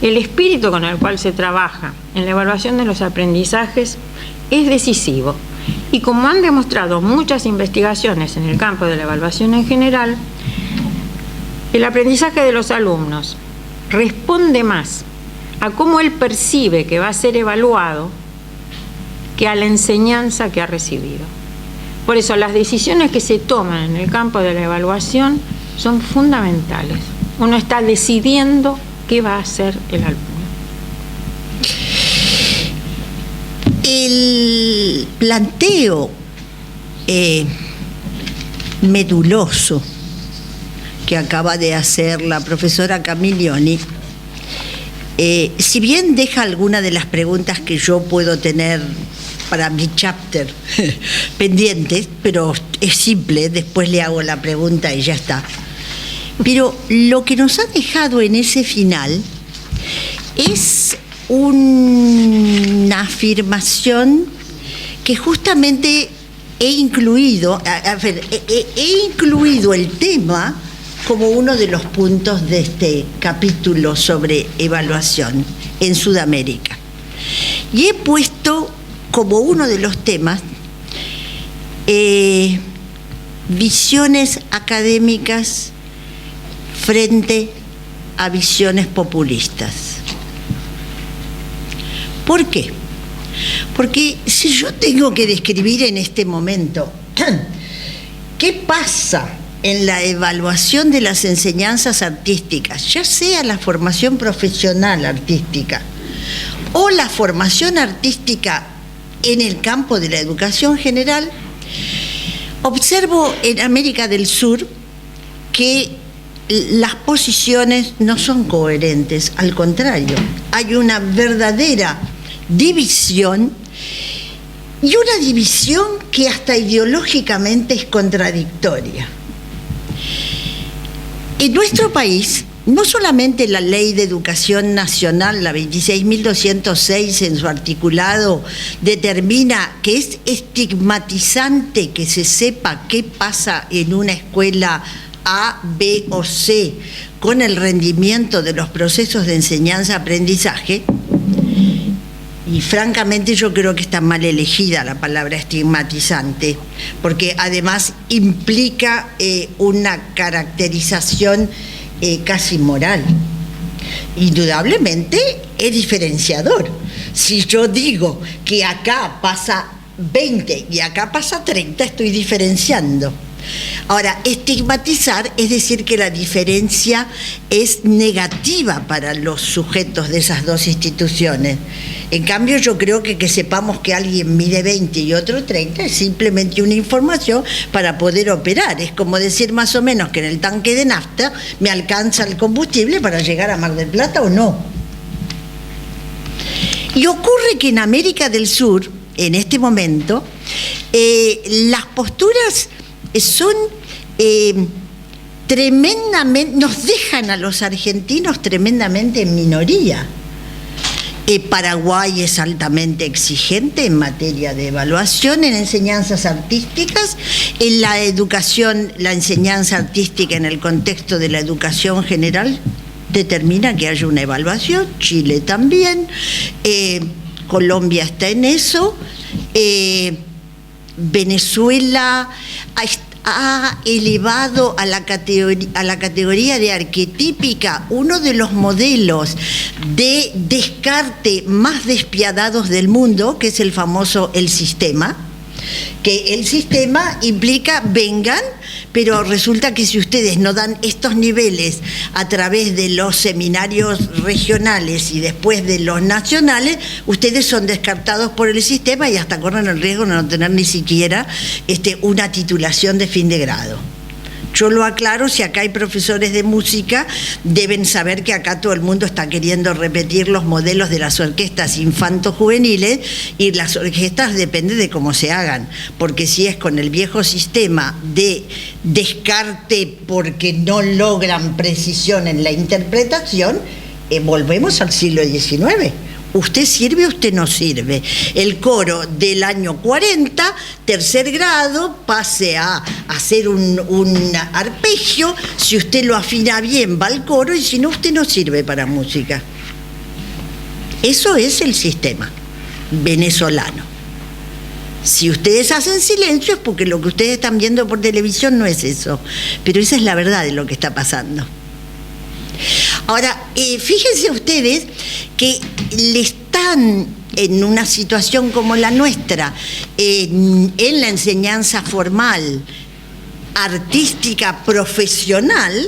el espíritu con el cual se trabaja en la evaluación de los aprendizajes es decisivo. Y como han demostrado muchas investigaciones en el campo de la evaluación en general, el aprendizaje de los alumnos responde más a cómo él percibe que va a ser evaluado que a la enseñanza que ha recibido. Por eso las decisiones que se toman en el campo de la evaluación son fundamentales. Uno está decidiendo qué va a hacer el alumno. El planteo meduloso que acaba de hacer la profesora Camiglioni, si bien deja algunas de las preguntas que yo puedo tener para mi chapter pendientes, pero es simple, después le hago la pregunta y ya está. Pero lo que nos ha dejado en ese final es una afirmación que justamente he incluido el tema como uno de los puntos de este capítulo sobre evaluación en Sudamérica. Y he puesto como uno de los temas visiones académicas frente a visiones populistas. ¿Por qué? Porque si yo tengo que describir en este momento qué pasa en la evaluación de las enseñanzas artísticas, ya sea la formación profesional artística o la formación artística en el campo de la educación general, observo en América del Sur que las posiciones no son coherentes, al contrario, hay una verdadera división y una división que hasta ideológicamente es contradictoria. En nuestro país no solamente la Ley de Educación Nacional, la 26.206 en su articulado, determina que es estigmatizante que se sepa qué pasa en una escuela A, B o C con el rendimiento de los procesos de enseñanza-aprendizaje, y francamente yo creo que está mal elegida la palabra estigmatizante, porque además implica una caracterización casi moral. Indudablemente es diferenciador. Si yo digo que acá pasa 20 y acá pasa 30, estoy diferenciando. Ahora, estigmatizar es decir que la diferencia es negativa para los sujetos de esas dos instituciones. En cambio, yo creo que sepamos que alguien mide 20 y otro 30 es simplemente una información para poder operar. Es como decir más o menos que en el tanque de nafta me alcanza el combustible para llegar a Mar del Plata o no. Y ocurre que en América del Sur, en este momento, las posturas son tremendamente, nos dejan a los argentinos tremendamente en minoría. Paraguay es altamente exigente en materia de evaluación en enseñanzas artísticas, en la educación, la enseñanza artística en el contexto de la educación general determina que haya una evaluación, Chile también, Colombia está en eso, Venezuela ha elevado a la categoría de arquetípica uno de los modelos de descarte más despiadados del mundo, que es el famoso el sistema, que el sistema implica vengan, pero resulta que si ustedes no dan estos niveles a través de los seminarios regionales y después de los nacionales, ustedes son descartados por el sistema y hasta corren el riesgo de no tener ni siquiera una titulación de fin de grado. Yo lo aclaro, si acá hay profesores de música, deben saber que acá todo el mundo está queriendo repetir los modelos de las orquestas infanto-juveniles, y las orquestas depende de cómo se hagan, porque si es con el viejo sistema de descarte porque no logran precisión en la interpretación, volvemos al siglo XIX. Usted sirve, usted no sirve. El coro del año 40, tercer grado, pase a hacer un arpegio. Si usted lo afina bien, va al coro, y si no, usted no sirve para música. Eso es el sistema venezolano. Si ustedes hacen silencio es porque lo que ustedes están viendo por televisión no es eso. Pero esa es la verdad de lo que está pasando. Ahora, fíjense ustedes que le están en una situación como la nuestra, en la enseñanza formal, artística, profesional.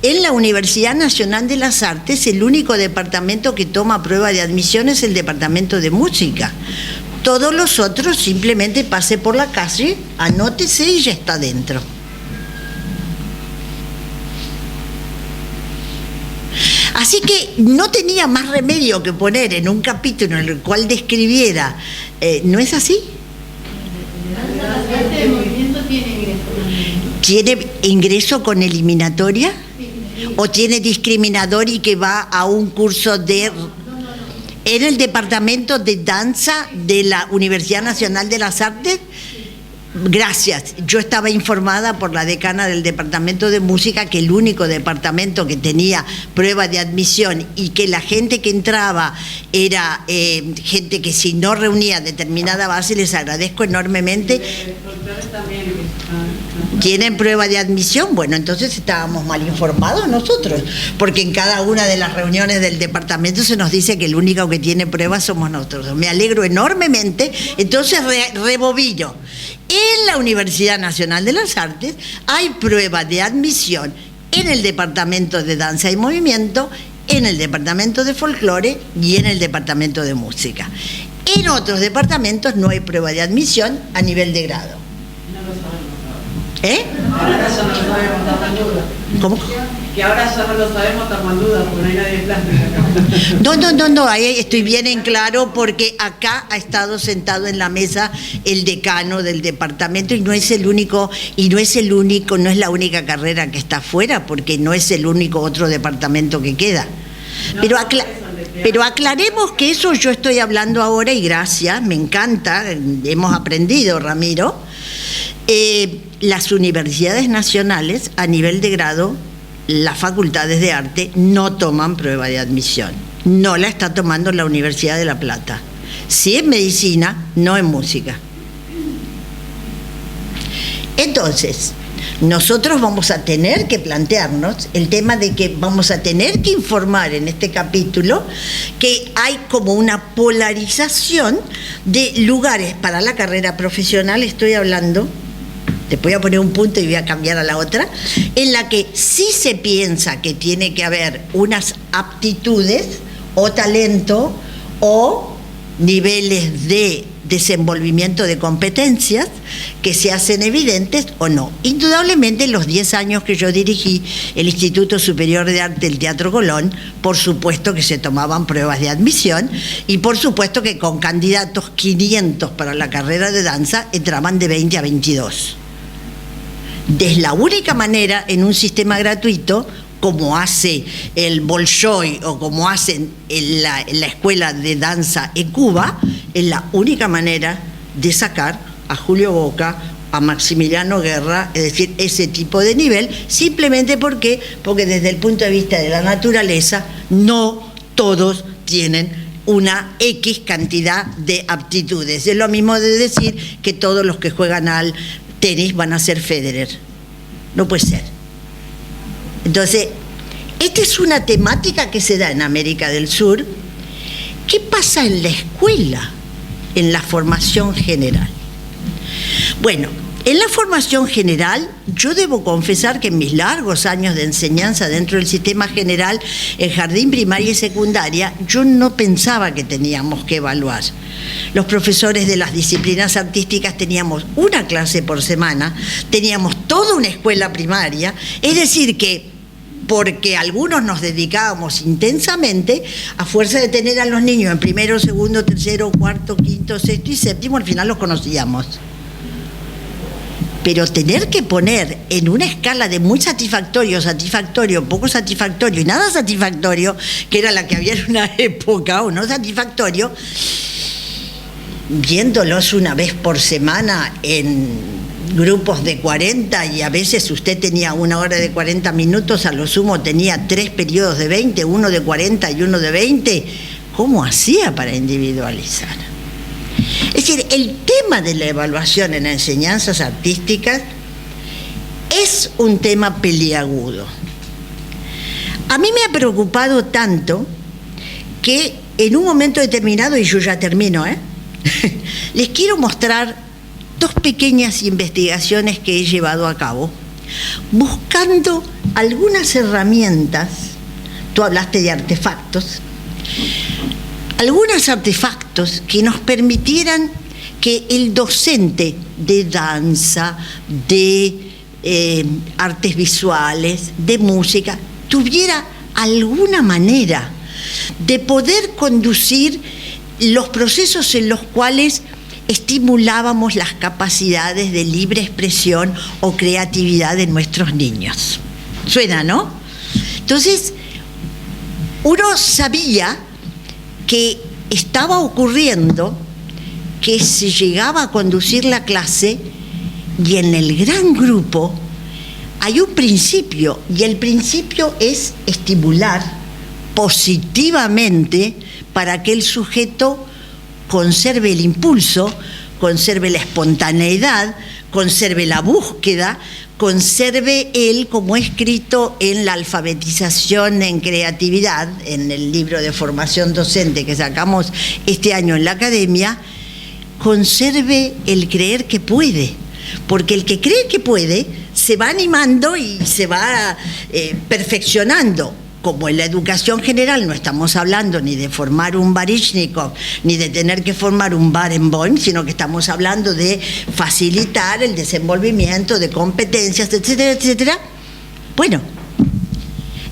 En la Universidad Nacional de las Artes, el único departamento que toma prueba de admisión es el departamento de música. Todos los otros simplemente pase por la calle, anótese y ya está dentro. Así que no tenía más remedio que poner en un capítulo en el cual describiera, ¿no es así? ¿Este movimiento tiene ingreso? ¿Tiene ingreso con eliminatoria? ¿O tiene discriminador y que va a un curso de... ¿En el departamento de danza de la Universidad Nacional de las Artes? Gracias. Yo estaba informada por la decana del departamento de música que el único departamento que tenía prueba de admisión y que la gente que entraba era gente que si no reunía determinada base, les agradezco enormemente. ¿Tienen prueba de admisión? Bueno, entonces estábamos mal informados nosotros, porque en cada una de las reuniones del departamento se nos dice que el único que tiene pruebas somos nosotros. Me alegro enormemente. Entonces rebobino. En la Universidad Nacional de las Artes hay prueba de admisión en el departamento de danza y movimiento, en el departamento de folclore y en el departamento de música. En otros departamentos no hay prueba de admisión a nivel de grado. ¿Eh? ¿Cómo? Que ahora ya no lo sabemos, estamos en duda, porque no hay nadie de plástica acá. No, ahí estoy bien en claro, porque acá ha estado sentado en la mesa el decano del departamento y no es la única carrera que está afuera, porque no es el único otro departamento que queda. No, Pero aclaremos que eso yo estoy hablando ahora, y gracias, me encanta, hemos aprendido, Ramiro. Las universidades nacionales, a nivel de grado, las facultades de arte no toman prueba de admisión. No la está tomando la Universidad de La Plata. Sí en medicina, no en música. Entonces, nosotros vamos a tener que plantearnos el tema de que vamos a tener que informar en este capítulo que hay como una polarización de lugares para la carrera profesional, estoy hablando, te voy a poner un punto y voy a cambiar a la otra, en la que sí se piensa que tiene que haber unas aptitudes o talento o niveles de desenvolvimiento de competencias que se hacen evidentes o no. Indudablemente, en los 10 años que yo dirigí el Instituto Superior de Arte del Teatro Colón, por supuesto que se tomaban pruebas de admisión y por supuesto que con candidatos 500 para la carrera de danza entraban de 20 a 22. Es la única manera en un sistema gratuito, como hace el Bolshoi o como hacen en la escuela de danza en Cuba, es la única manera de sacar a Julio Boca, a Maximiliano Guerra, es decir, ese tipo de nivel, simplemente porque desde el punto de vista de la naturaleza no todos tienen una X cantidad de aptitudes. Es lo mismo de decir que todos los que juegan al tenis van a ser Federer. No puede ser. Entonces, esta es una temática que se da en América del Sur. ¿Qué pasa en la escuela, en la formación general? Bueno, en la formación general, yo debo confesar que en mis largos años de enseñanza dentro del sistema general, en jardín, primaria y secundaria, yo no pensaba que teníamos que evaluar. Los profesores de las disciplinas artísticas teníamos una clase por semana, teníamos toda una escuela primaria, es decir que porque algunos nos dedicábamos intensamente, a fuerza de tener a los niños en primero, segundo, tercero, cuarto, quinto, sexto y séptimo, al final los conocíamos. Pero tener que poner en una escala de muy satisfactorio, satisfactorio, poco satisfactorio y nada satisfactorio, que era la que había en una época, o no satisfactorio, viéndolos una vez por semana en grupos de 40, y a veces usted tenía una hora de 40 minutos, a lo sumo tenía 3 periodos de 20, uno de 40 y uno de 20, ¿cómo hacía para individualizar? Es decir, el tema de la evaluación en enseñanzas artísticas es un tema peliagudo. A mí me ha preocupado tanto que en un momento determinado, y yo ya termino, les quiero mostrar 2 pequeñas investigaciones que he llevado a cabo, buscando algunas herramientas. Tú hablaste de artefactos. Algunos artefactos que nos permitieran que el docente de danza, de artes visuales, de música, tuviera alguna manera de poder conducir los procesos en los cuales estimulábamos las capacidades de libre expresión o creatividad de nuestros niños. Suena, ¿no? Entonces, uno sabía que estaba ocurriendo que se llegaba a conducir la clase y en el gran grupo hay un principio, y el principio es estimular positivamente para que el sujeto conserve el impulso, conserve la espontaneidad, conserve la búsqueda, conserve él, como escrito en la alfabetización en creatividad, en el libro de formación docente que sacamos este año en la academia, conserve el creer que puede, porque el que cree que puede se va animando y se va perfeccionando. Como en la educación general no estamos hablando ni de formar un Baryshnikov, ni de tener que formar un Barenboim, sino que estamos hablando de facilitar el desenvolvimiento de competencias, etcétera, etcétera. Bueno,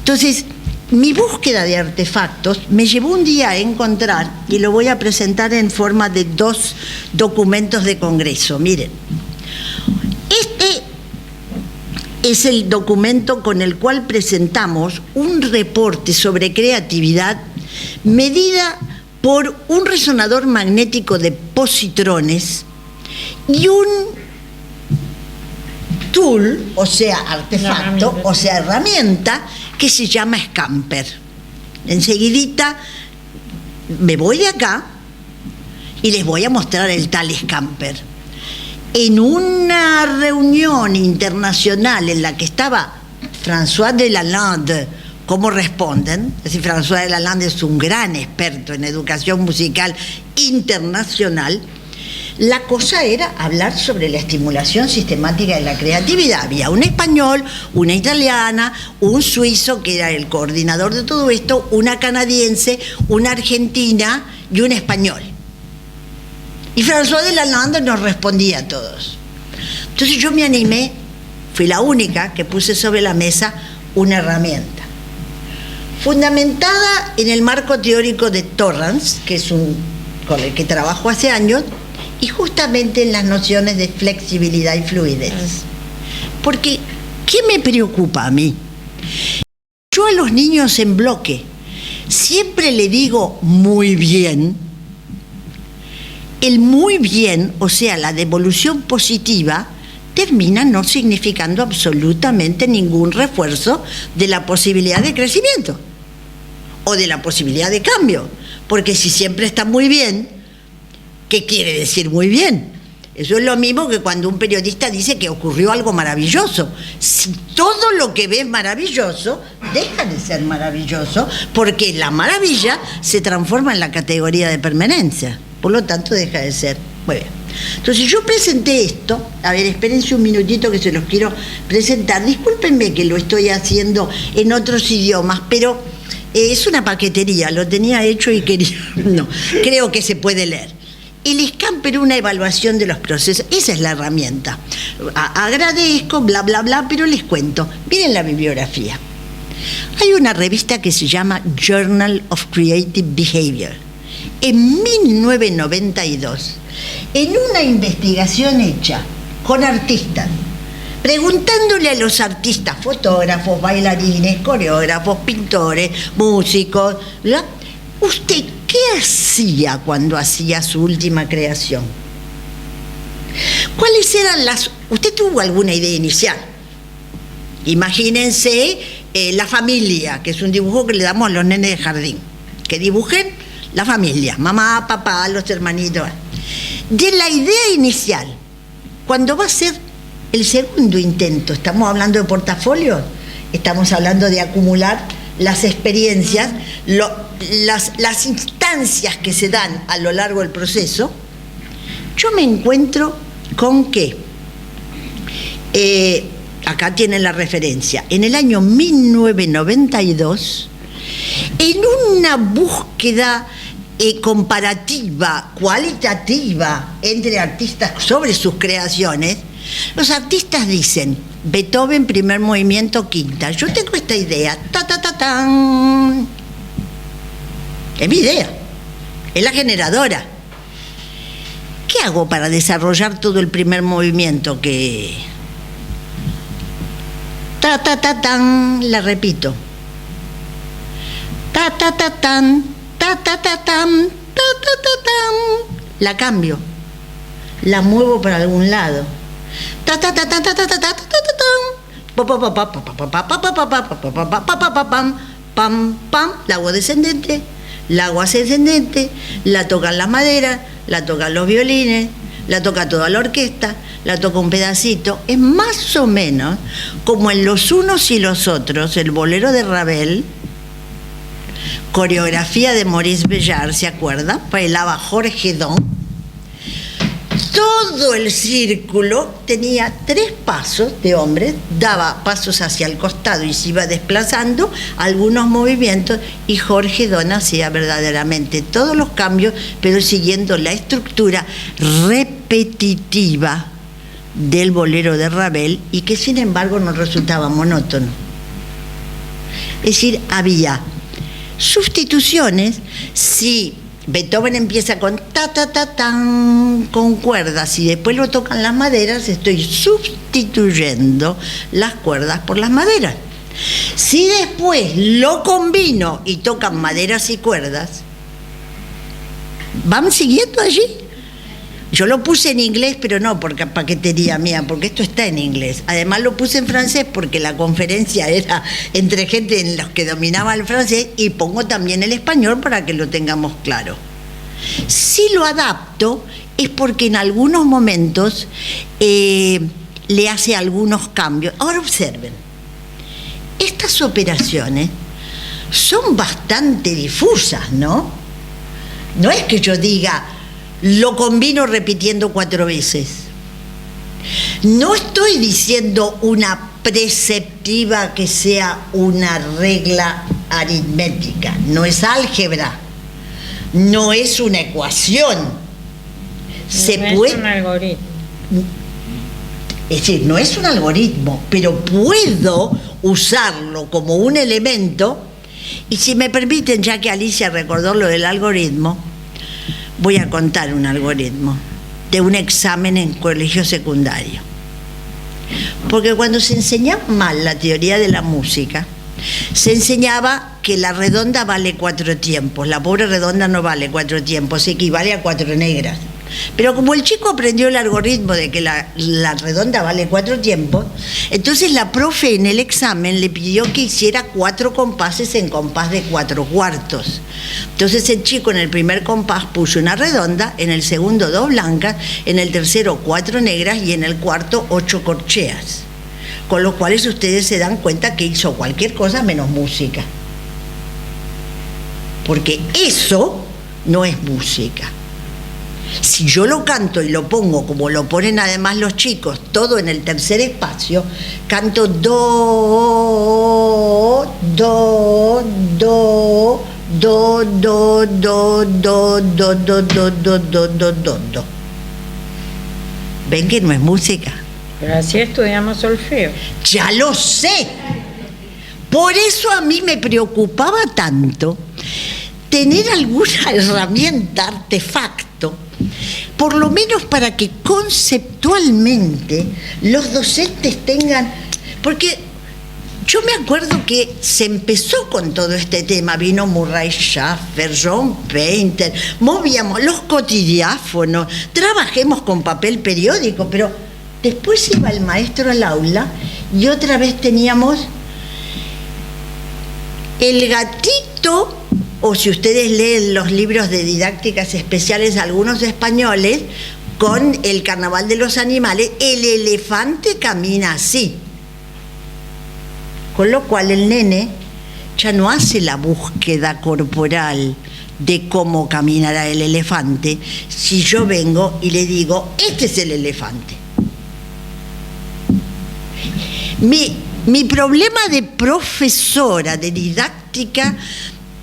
Entonces, mi búsqueda de artefactos me llevó un día a encontrar, y lo voy a presentar en forma de 2 documentos de congreso. Miren, este es el documento con el cual presentamos un reporte sobre creatividad medida por un resonador magnético de positrones y un tool, o sea, artefacto, o sea, herramienta, que se llama Scamper. Enseguidita me voy de acá y les voy a mostrar el tal Scamper. En una reunión internacional en la que estaba François de Lalande, como responden, es decir, François de Lalande es un gran experto en educación musical internacional, la cosa era hablar sobre la estimulación sistemática de la creatividad. Había un español, una italiana, un suizo que era el coordinador de todo esto, una canadiense, una argentina y un español. Y François de Lalande nos respondía a todos. Entonces yo me animé, fui la única que puse sobre la mesa una herramienta fundamentada en el marco teórico de Torrance, que es con el que trabajo hace años, y justamente en las nociones de flexibilidad y fluidez. Porque, ¿qué me preocupa a mí? Yo a los niños en bloque siempre le digo muy bien. El muy bien, o sea, la devolución positiva, termina no significando absolutamente ningún refuerzo de la posibilidad de crecimiento o de la posibilidad de cambio. Porque si siempre está muy bien, ¿qué quiere decir muy bien? Eso es lo mismo que cuando un periodista dice que ocurrió algo maravilloso. Si todo lo que ve es maravilloso, deja de ser maravilloso, porque la maravilla se transforma en la categoría de permanencia. Por lo tanto, deja de ser. Muy bien. Entonces, yo presenté esto. A ver, espérense un minutito que se los quiero presentar. Discúlpenme que lo estoy haciendo en otros idiomas, pero es una paquetería. Lo tenía hecho y quería... No, creo que se puede leer. El Scamper, una evaluación de los procesos. Esa es la herramienta. Agradezco, bla, bla, bla, pero les cuento. Miren la bibliografía. Hay una revista que se llama Journal of Creative Behavior. En 1992, en una investigación hecha con artistas, preguntándole a los artistas, fotógrafos, bailarines, coreógrafos, pintores, músicos, ¿verdad? ¿Usted qué hacía cuando hacía su última creación? ¿Cuáles eran las...? ¿Usted tuvo alguna idea inicial? Imagínense La Familia, que es un dibujo que le damos a los nenes de jardín, que dibujen la familia, mamá, papá, los hermanitos. De la idea inicial, cuando va a ser el segundo intento, estamos hablando de portafolios, estamos hablando de acumular las experiencias, las instancias que se dan a lo largo del proceso, yo me encuentro con que, acá tienen la referencia, en el año 1992, en una búsqueda comparativa, cualitativa entre artistas sobre sus creaciones, los artistas dicen: Beethoven, primer movimiento, quinta. Yo tengo esta idea, ta, ta, ta, tan. Es mi idea, es la generadora. ¿Qué hago para desarrollar todo el primer movimiento que... Ta, ta, ta, tan, la repito. Ta, ta, ta, tan, ta, ta, ta, tan, ta, ta, ta, tan. La cambio, la muevo para algún lado. Ta, ta, ta, ta, ta, ta, ta, ta, ta, ta, pam, pam, la hago descendente, la hago ascendente, la tocan las maderas, la tocan los violines, la toca toda la orquesta, la toca un pedacito. Es más o menos como en Los unos y los otros, el bolero de Ravel, coreografía de Maurice Béjart, ¿se acuerdan? Bailaba Jorge Don. Todo el círculo tenía 3 pasos de hombres, daba pasos hacia el costado y se iba desplazando algunos movimientos, y Jorge Don hacía verdaderamente todos los cambios, pero siguiendo la estructura repetitiva del bolero de Ravel, y que sin embargo no resultaba monótono. Es decir, había sustituciones. Si Beethoven empieza con ta, ta, ta, tan, con cuerdas, y después lo tocan las maderas, estoy sustituyendo las cuerdas por las maderas. Si después lo combino y tocan maderas y cuerdas, ¿van siguiendo allí? Yo lo puse en inglés, pero no porque paquetería mía, porque esto está en inglés. Además lo puse en francés porque la conferencia era entre gente en los que dominaba el francés, y pongo también el español para que lo tengamos claro. Si lo adapto es porque en algunos momentos le hace algunos cambios. Ahora observen, estas operaciones son bastante difusas, ¿no? No es que yo diga, lo combino repitiendo 4 veces. No estoy diciendo una preceptiva que sea una regla aritmética. No es álgebra. No es una ecuación. No es un algoritmo. Es decir, no es un algoritmo, pero puedo usarlo como un elemento. Y si me permiten, ya que Alicia recordó lo del algoritmo, voy a contar un algoritmo de un examen en colegio secundario. Porque cuando se enseñaba mal la teoría de la música, se enseñaba que la redonda vale 4 tiempos, la pobre redonda no vale 4 tiempos, equivale a 4 negras. Pero como el chico aprendió el algoritmo de que la redonda vale 4 tiempos, entonces la profe en el examen le pidió que hiciera 4 compases en compás de 4 cuartos. Entonces el chico en el primer compás puso una redonda, en el segundo 2 blancas, en el tercero 4 negras y en el cuarto 8 corcheas. Con los cuales ustedes se dan cuenta que hizo cualquier cosa menos música. Porque eso no es música. Si yo lo canto y lo pongo como lo ponen además los chicos, todo en el tercer espacio, canto do, do, do, do, do, do, do, do, do, do, do, do, do, do. ¿Ven que no es música? Pero así estudiamos solfeo. Ya lo sé. Por eso a mí me preocupaba tanto tener alguna herramienta, artefacto, por lo menos para que conceptualmente los docentes tengan... Porque yo me acuerdo que se empezó con todo este tema, vino Murray Schafer, John Painter, movíamos los cotidiáfonos, trabajemos con papel periódico, pero después iba el maestro al aula y otra vez teníamos el gatito, o si ustedes leen los libros de didácticas especiales, algunos españoles, con el carnaval de los animales, el elefante camina así. Con lo cual el nene ya no hace la búsqueda corporal de cómo caminará el elefante, si yo vengo y le digo, este es el elefante. Mi problema de profesora de didáctica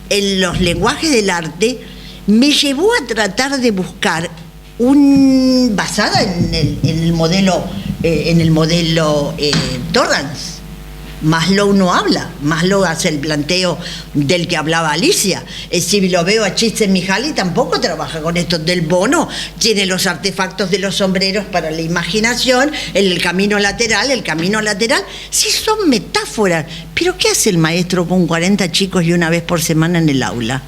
en los lenguajes del arte me llevó a tratar de buscar basada en el modelo Torrance. Maslow no habla, Maslow hace el planteo del que hablaba Alicia. Si lo veo a Csikszentmihalyi tampoco trabaja con esto. Del Bono tiene los artefactos de los sombreros para la imaginación, el camino lateral, sí son metáforas. Pero ¿qué hace el maestro con 40 chicos y una vez por semana en el aula?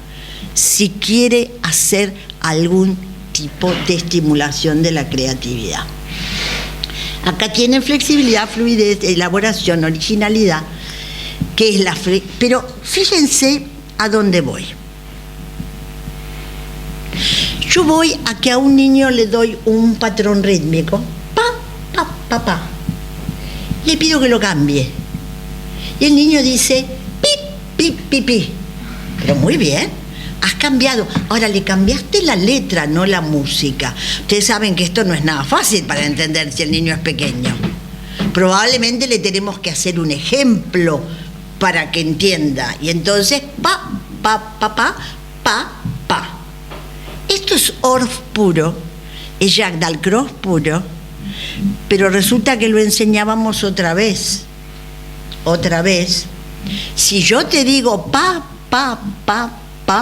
Si quiere hacer algún tipo de estimulación de la creatividad. Acá tienen flexibilidad, fluidez, elaboración, originalidad, que es pero fíjense a dónde voy. Yo voy a que a un niño le doy un patrón rítmico, pa, pa, pa, pa. Le pido que lo cambie. Y el niño dice, pi, pi, pi, pi. Pero muy bien. Has cambiado. Ahora le cambiaste la letra, no la música. Ustedes saben que esto no es nada fácil para entender si el niño es pequeño. Probablemente le tenemos que hacer un ejemplo para que entienda. Y entonces, pa, pa, pa, pa, pa, pa. Esto es Orff puro, es Jacques Dalcroze puro, pero resulta que lo enseñábamos otra vez, Si yo te digo pa,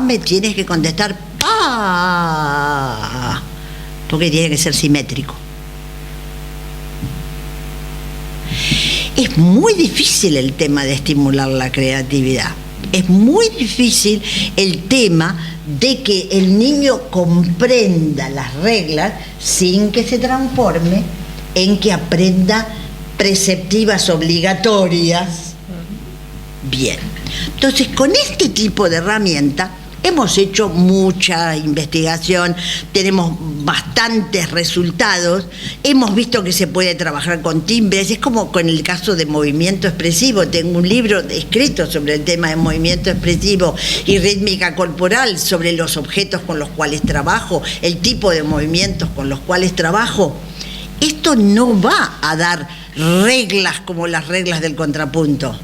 me tienes que contestar pa, porque tiene que ser simétrico. Es muy difícil el tema de estimular la creatividad. Es muy difícil el tema de que el niño comprenda las reglas sin que se transforme en que aprenda preceptivas obligatorias. Bien. Entonces, con este tipo de herramienta hemos hecho mucha investigación, tenemos bastantes resultados, hemos visto que se puede trabajar con timbres, es como con el caso de movimiento expresivo. Tengo un libro escrito sobre el tema de movimiento expresivo y rítmica corporal, sobre los objetos con los cuales trabajo, el tipo de movimientos con los cuales trabajo. Esto no va a dar reglas como las reglas del contrapunto,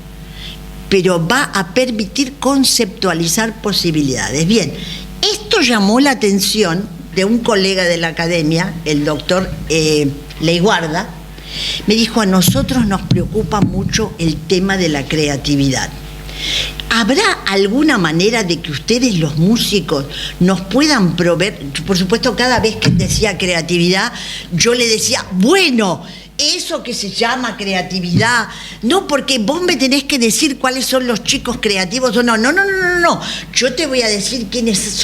pero va a permitir conceptualizar posibilidades. Bien, esto llamó la atención de un colega de la academia, el doctor Leiguarda. Me dijo: a nosotros nos preocupa mucho el tema de la creatividad. ¿Habrá alguna manera de que ustedes, los músicos, nos puedan proveer? Por supuesto, cada vez que decía creatividad, yo le decía, bueno, eso que se llama creatividad, no, porque vos me tenés que decir cuáles son los chicos creativos o no. No. Yo te voy a decir quiénes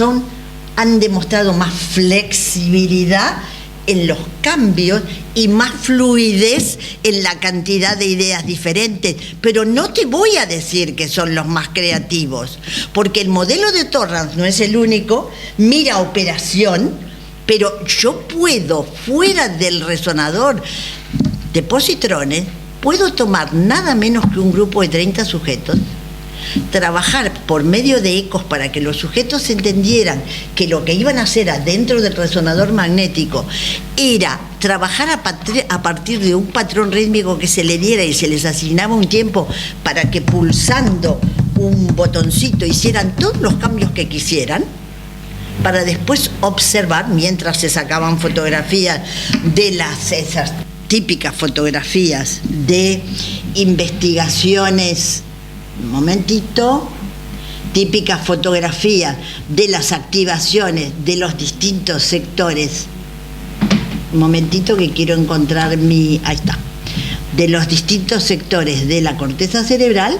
han demostrado más flexibilidad en los cambios y más fluidez en la cantidad de ideas diferentes, pero no te voy a decir que son los más creativos, porque el modelo de Torrance no es el único, mira operación, pero yo puedo, fuera del resonador de positrones, puedo tomar nada menos que un grupo de 30 sujetos, trabajar por medio de ecos para que los sujetos entendieran que lo que iban a hacer adentro del resonador magnético era trabajar a partir de un patrón rítmico que se le diera y se les asignaba un tiempo para que pulsando un botoncito hicieran todos los cambios que quisieran, para después observar mientras se sacaban fotografías de esas típicas fotografías de investigaciones. Un momentito, típicas fotografías de las activaciones de los distintos sectores. Un momentito que quiero encontrar ahí está. De los distintos sectores de la corteza cerebral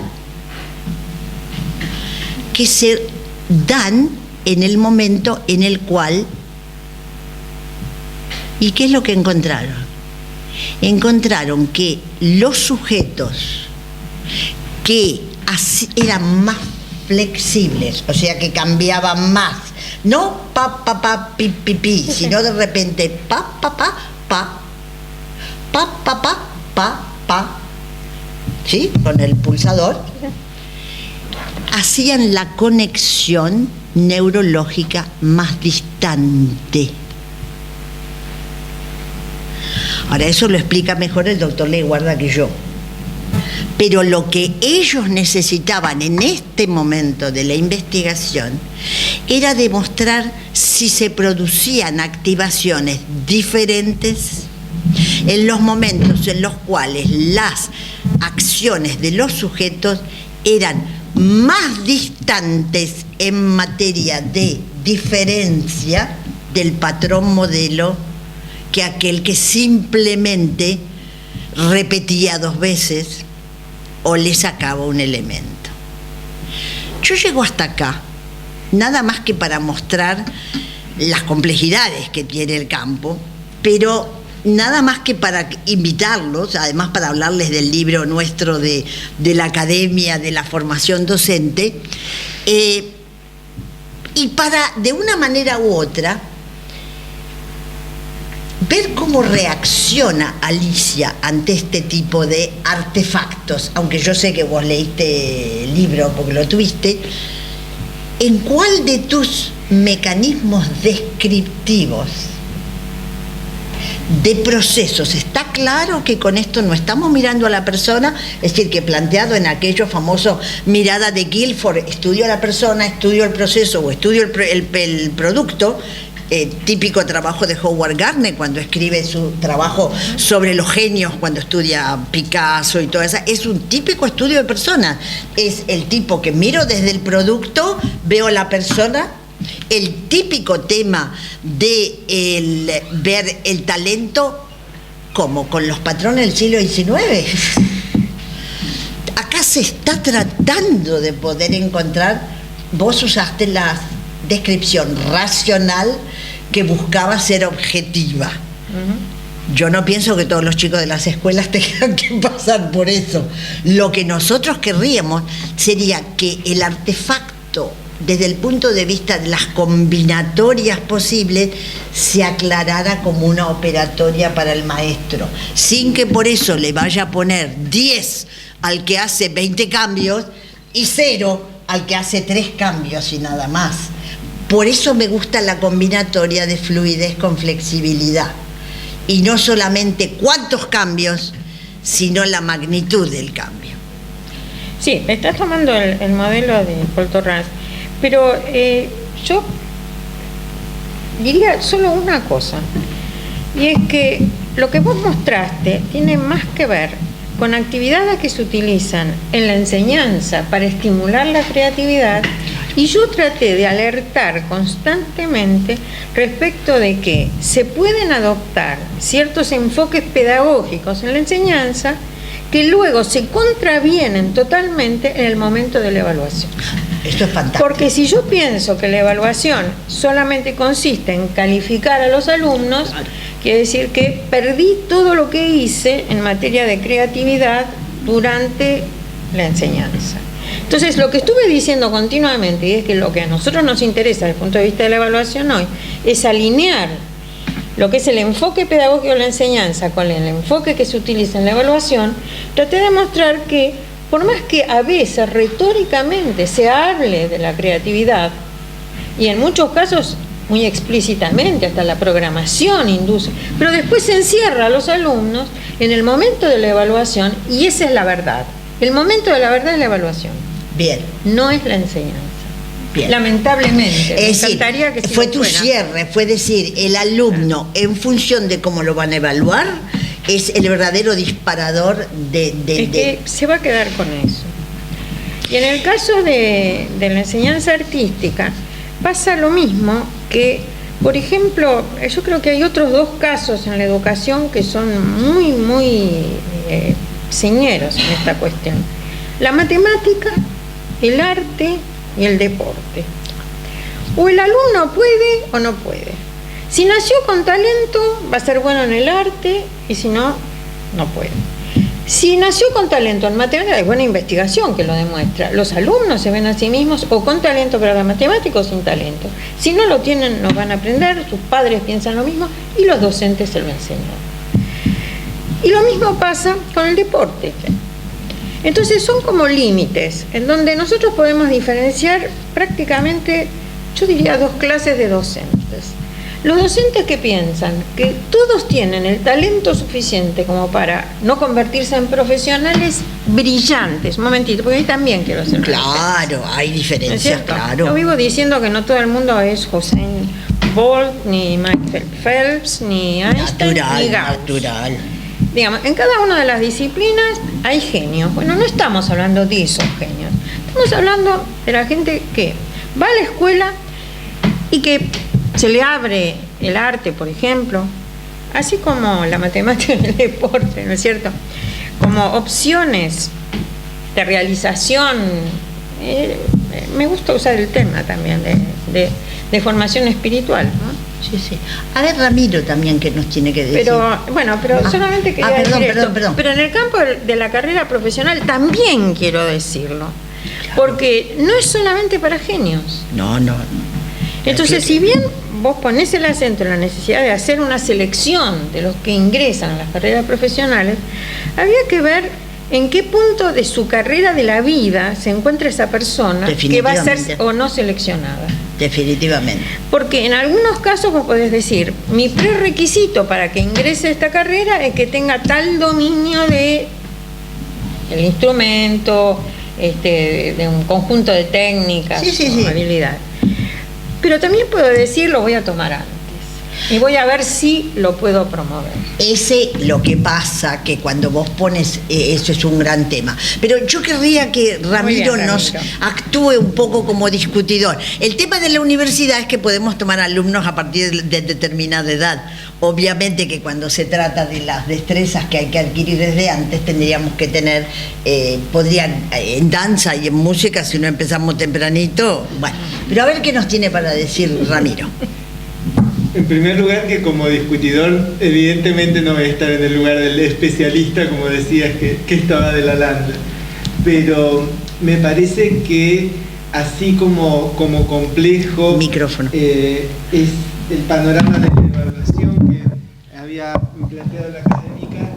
que se dan en el momento en el cual. ¿Y qué es lo que encontraron? Encontraron que los sujetos que eran más flexibles, o sea que cambiaban más, no pa, pi, pi, pi, sino de repente pa, ¿sí? Con el pulsador, hacían la conexión neurológica más distante. Ahora, eso lo explica mejor el doctor Leiguarda que yo. Pero lo que ellos necesitaban en este momento de la investigación era demostrar si se producían activaciones diferentes en los momentos en los cuales las acciones de los sujetos eran más distantes en materia de diferencia del patrón modelo que aquel que simplemente repetía 2 veces o le sacaba un elemento. Yo llego hasta acá, nada más que para mostrar las complejidades que tiene el campo, pero nada más que para invitarlos, además para hablarles del libro nuestro de la academia, de la formación docente, y para, de una manera u otra, ver cómo reacciona Alicia ante este tipo de artefactos, aunque yo sé que vos leíste el libro porque lo tuviste. ¿En cuál de tus mecanismos descriptivos de procesos está claro que con esto no estamos mirando a la persona? Es decir, que planteado en aquello famoso mirada de Guilford, estudio a la persona, estudio el proceso o estudio el producto, típico trabajo de Howard Gardner cuando escribe su trabajo sobre los genios, cuando estudia Picasso y todo eso. Es un típico estudio de personas. Es el tipo que miro desde el producto, veo la persona. El típico tema de ver el talento como con los patrones del siglo XIX. Acá se está tratando de poder encontrar, vos usaste la descripción racional que buscaba ser objetiva. Yo no pienso que todos los chicos de las escuelas tengan que pasar por eso. Lo que nosotros querríamos sería que el artefacto, desde el punto de vista de las combinatorias posibles, se aclarara como una operatoria para el maestro, sin que por eso le vaya a poner 10 al que hace 20 cambios y 0 al que hace 3 cambios y nada más. Por eso me gusta la combinatoria de fluidez con flexibilidad. Y no solamente cuántos cambios, sino la magnitud del cambio. Sí, estás tomando el modelo de Paul Torrance, pero yo diría solo una cosa, y es que lo que vos mostraste tiene más que ver con actividades que se utilizan en la enseñanza para estimular la creatividad, y yo traté de alertar constantemente respecto de que se pueden adoptar ciertos enfoques pedagógicos en la enseñanza que luego se contravienen totalmente en el momento de la evaluación. Esto es fantástico. Porque si yo pienso que la evaluación solamente consiste en calificar a los alumnos, quiere decir que perdí todo lo que hice en materia de creatividad durante la enseñanza. Entonces, lo que estuve diciendo continuamente, y es que lo que a nosotros nos interesa desde el punto de vista de la evaluación hoy, es alinear lo que es el enfoque pedagógico de la enseñanza con el enfoque que se utiliza en la evaluación. Traté de mostrar que, por más que a veces retóricamente se hable de la creatividad, y en muchos casos muy explícitamente, hasta la programación induce, pero después se encierra a los alumnos en el momento de la evaluación, y esa es la verdad. El momento de la verdad es la evaluación. Bien. No es la enseñanza. Bien. Lamentablemente. Es decir, que fue tu cierre, fue decir, el alumno, en función de cómo lo van a evaluar, es el verdadero disparador que se va a quedar con eso. Y en el caso de la enseñanza artística, pasa lo mismo que, por ejemplo, yo creo que hay otros 2 casos en la educación que son muy señeros en esta cuestión: la matemática, el arte y el deporte. O el alumno puede o no puede. Si nació con talento, va a ser bueno en el arte, y si no, no puede. Si nació con talento en matemáticas, hay buena investigación que lo demuestra. Los alumnos se ven a sí mismos o con talento para la matemática o sin talento. Si no lo tienen, no van a aprender, sus padres piensan lo mismo y los docentes se lo enseñan. Y lo mismo pasa con el deporte. Entonces son como límites en donde nosotros podemos diferenciar prácticamente, yo diría, 2 clases de docentes. Los docentes que piensan que todos tienen el talento suficiente como para no convertirse en profesionales brillantes. Un momentito, porque yo también quiero ser. Claro, hay diferencias, ¿no? claro. Yo vivo diciendo que no todo el mundo es Usain Bolt, ni Michael Phelps, ni Einstein, ni Gauss. Natural. Digamos, en cada una de las disciplinas hay genios. Bueno, no estamos hablando de esos genios. Estamos hablando de la gente que va a la escuela y que se le abre el arte, por ejemplo, así como la matemática y el deporte, ¿no es cierto? Como opciones de realización. Me gusta usar el tema también de formación espiritual, ¿no? Sí, sí. A ver, Ramiro también, que nos tiene que decir. Pero solamente quería decir esto. Perdón. Pero en el campo de la carrera profesional también quiero decirlo. Claro. Porque no es solamente para genios. No. Entonces, si bien vos ponés el acento en la necesidad de hacer una selección de los que ingresan a las carreras profesionales, había que ver en qué punto de su carrera de la vida se encuentra esa persona que va a ser o no seleccionada. Definitivamente. Porque en algunos casos vos podés decir, mi prerequisito para que ingrese a esta carrera es que tenga tal dominio de el instrumento, de un conjunto de técnicas, habilidades. Pero también puedo decir, lo voy a tomar antes. Y voy a ver si lo puedo promover. Lo que pasa, que cuando vos pones, eso es un gran tema. Pero yo querría que Ramiro nos actúe un poco como discutidor. El tema de la universidad es que podemos tomar alumnos a partir de determinada edad. Obviamente que cuando se trata de las destrezas que hay que adquirir desde antes, tendríamos que tener, en danza y en música, si no empezamos tempranito, bueno. Pero a ver qué nos tiene para decir Ramiro. En primer lugar, que como discutidor, evidentemente no voy a estar en el lugar del especialista, como decías, que estaba de la landa. Pero me parece que así como complejo es el panorama de la evaluación que había planteado la académica,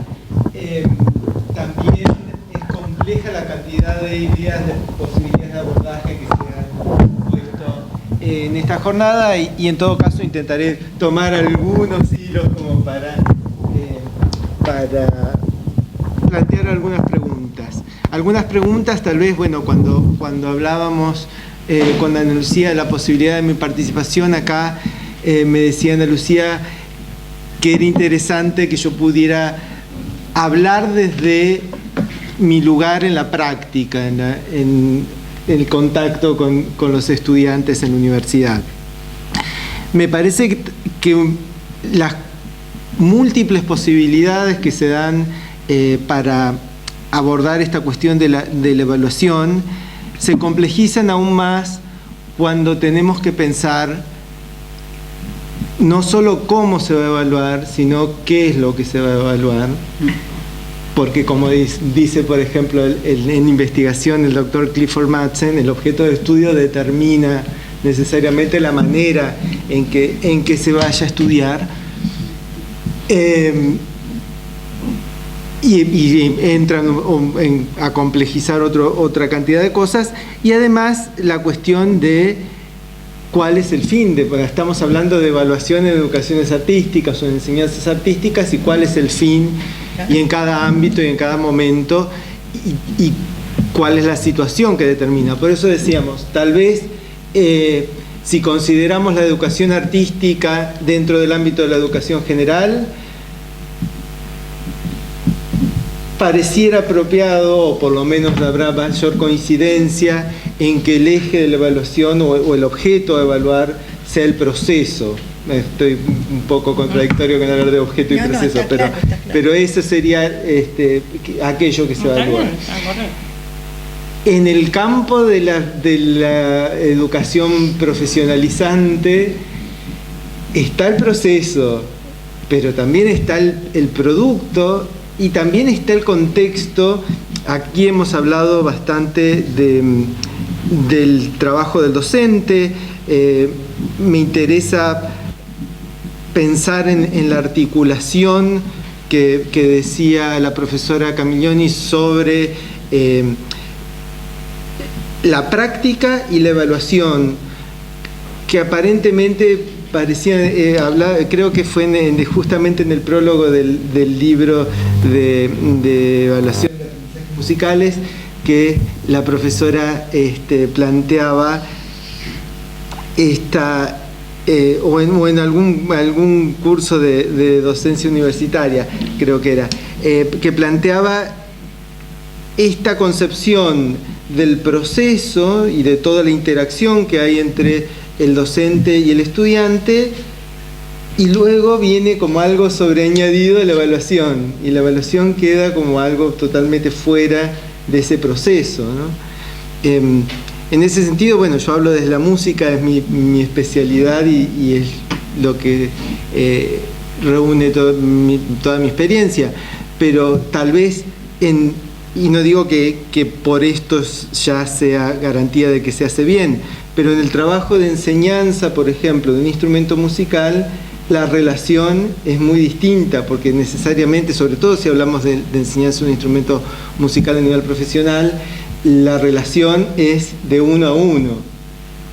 también es compleja la cantidad de ideas, de posibilidades de abordaje que se han puesto en esta jornada y en todo caso intentaré tomar algunos hilos como para plantear algunas preguntas. Algunas preguntas tal vez, bueno, cuando hablábamos con Ana Lucía de la posibilidad de mi participación acá, me decía Ana Lucía que era interesante que yo pudiera hablar desde mi lugar en la práctica, en el contacto con los estudiantes en la universidad. Me parece que las múltiples posibilidades que se dan para abordar esta cuestión de la evaluación se complejizan aún más cuando tenemos que pensar no solo cómo se va a evaluar, sino qué es lo que se va a evaluar. Porque como dice, por ejemplo, en investigación el doctor Clifford Madsen, el objeto de estudio determina necesariamente la manera en que se vaya a estudiar. Y entran a complejizar otra cantidad de cosas. Y además la cuestión de cuál es el fin. Porque estamos hablando de evaluación en educaciones artísticas o en enseñanzas artísticas y cuál es el fin y en cada ámbito y en cada momento y cuál es la situación que determina. Por eso decíamos, tal vez si consideramos la educación artística dentro del ámbito de la educación general, pareciera apropiado, o por lo menos habrá mayor coincidencia en que el eje de la evaluación o el objeto a evaluar sea el proceso. Estoy un poco contradictorio con hablar de objeto y proceso, pero eso sería aquello que se evalúa. En el campo de la educación profesionalizante está el proceso, pero también está el producto y también está el contexto. Aquí hemos hablado bastante del trabajo del docente. Me interesa pensar en la articulación que decía la profesora Camiglioni sobre la práctica y la evaluación, que aparentemente parecía hablar, creo que fue justamente en el prólogo del libro de evaluación de aprendizajes musicales, que la profesora planteaba o en algún curso de docencia universitaria, creo que era, que planteaba esta concepción del proceso y de toda la interacción que hay entre el docente y el estudiante, y luego viene como algo sobreañadido de la evaluación, y la evaluación queda como algo totalmente fuera de ese proceso, ¿no? En ese sentido, bueno, yo hablo desde la música, es mi especialidad y es lo que reúne toda mi experiencia, pero tal vez, y no digo que por esto ya sea garantía de que se hace bien, pero en el trabajo de enseñanza, por ejemplo, de un instrumento musical, la relación es muy distinta, porque necesariamente, sobre todo si hablamos de enseñanza de un instrumento musical a nivel profesional, la relación es de uno a uno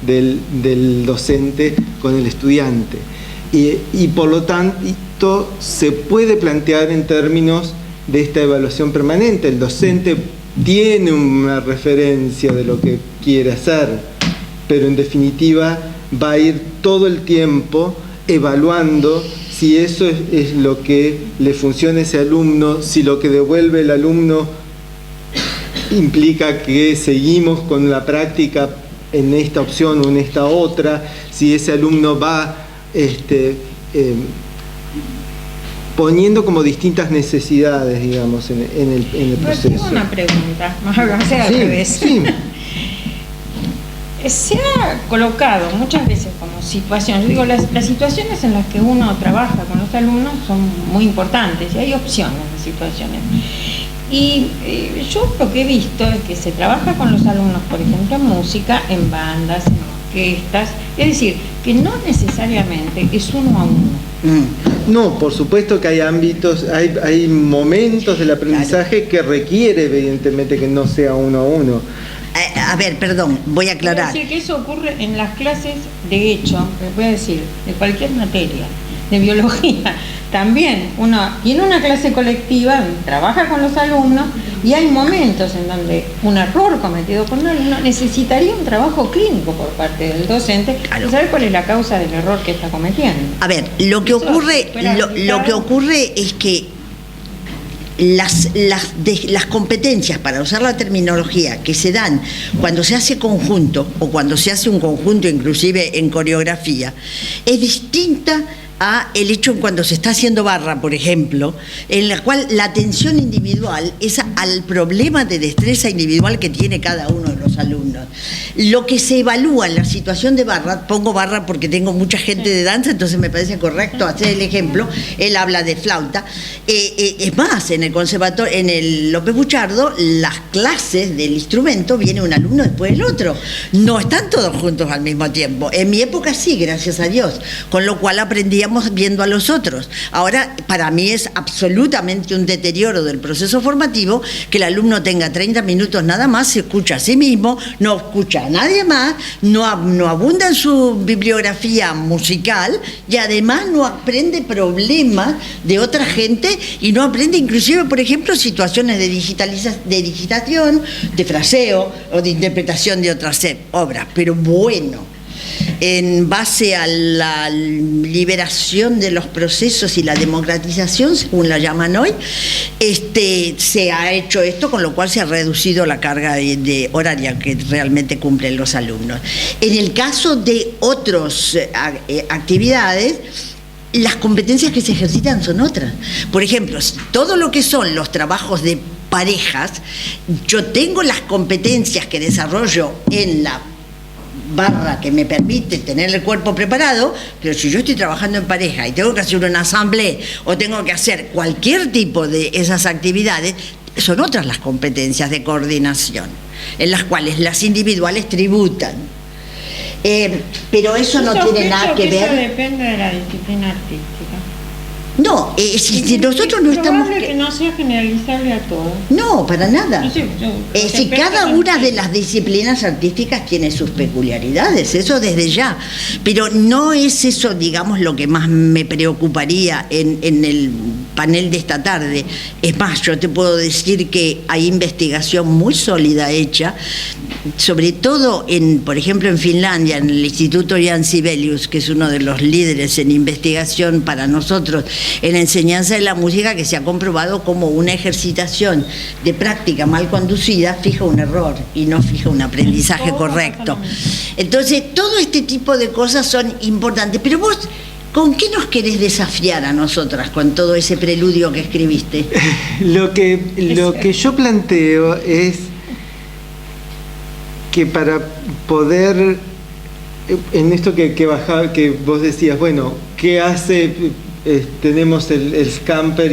del docente con el estudiante. Y por lo tanto se puede plantear en términos de esta evaluación permanente. El docente tiene una referencia de lo que quiere hacer, pero en definitiva va a ir todo el tiempo evaluando si eso es lo que le funciona a ese alumno, si lo que devuelve el alumno implica que seguimos con la práctica en esta opción o en esta otra, si ese alumno va poniendo como distintas necesidades, digamos, en el proceso. Tengo una pregunta, más al revés. Sí. Se ha colocado muchas veces como situación, yo digo, las situaciones en las que uno trabaja con los alumnos son muy importantes y hay opciones de situaciones. Y yo lo que he visto es que se trabaja con los alumnos, por ejemplo, en música, en bandas, en orquestas, es decir, que no necesariamente es uno a uno. No, por supuesto que hay ámbitos, hay momentos del aprendizaje que requiere evidentemente que no sea uno a uno. A ver, perdón, voy a aclarar. Quiero decir que eso ocurre en las clases, de hecho, voy a decir, de cualquier materia, de biología, también y en una clase colectiva trabaja con los alumnos y hay momentos en donde un error cometido por un alumno necesitaría un trabajo clínico por parte del docente, claro, para saber cuál es la causa del error que está cometiendo. A ver, lo que ocurre es que las competencias para usar la terminología que se dan cuando se hace conjunto o cuando se hace un conjunto inclusive en coreografía es distinta a el hecho cuando se está haciendo barra, por ejemplo, en la cual la atención individual es al problema de destreza individual que tiene cada uno de los alumnos. Lo que se evalúa en la situación de barra, pongo barra porque tengo mucha gente de danza, entonces me parece correcto hacer el ejemplo, él habla de flauta, es más, en el conservatorio, en el López Buchardo, las clases del instrumento viene un alumno después del otro, no están todos juntos al mismo tiempo. En mi época sí, gracias a Dios, con lo cual aprendíamos viendo a los otros. Ahora, para mí es absolutamente un deterioro del proceso formativo que el alumno tenga 30 minutos nada más, se escucha a sí mismo, no escucha a nadie más, no abunda en su bibliografía musical y además no aprende problemas de otra gente y no aprende inclusive, por ejemplo, situaciones de digitación, de fraseo o de interpretación de otras obras. Pero bueno, en base a la liberación de los procesos y la democratización, según la llaman hoy, se ha hecho esto, con lo cual se ha reducido la carga de horaria que realmente cumplen los alumnos. En el caso de otras actividades, las competencias que se ejercitan son otras. Por ejemplo, todo lo que son los trabajos de parejas, yo tengo las competencias que desarrollo en la barra que me permite tener el cuerpo preparado, pero si yo estoy trabajando en pareja y tengo que hacer una asamblea o tengo que hacer cualquier tipo de esas actividades, son otras las competencias de coordinación, en las cuales las individuales tributan. Pero eso no tiene nada que ver. Eso depende de la disciplina artística. No, si nosotros no estamos... Es probable que no sea generalizable a todos. No, para nada. No sé, si cada una de las disciplinas artísticas tiene sus peculiaridades, eso desde ya. Pero no es eso, digamos, lo que más me preocuparía en el panel de esta tarde. Es más, yo te puedo decir que hay investigación muy sólida hecha, sobre todo, por ejemplo, en Finlandia, en el Instituto Jan Sibelius, que es uno de los líderes en investigación para nosotros en la enseñanza de la música, que se ha comprobado como una ejercitación de práctica mal conducida fija un error y no fija un aprendizaje correcto. Entonces, todo este tipo de cosas son importantes. Pero vos, ¿con qué nos querés desafiar a nosotras con todo ese preludio que escribiste? Lo que yo planteo es que para poder, en esto que vos decías, bueno, ¿qué hace? Tenemos el Scamper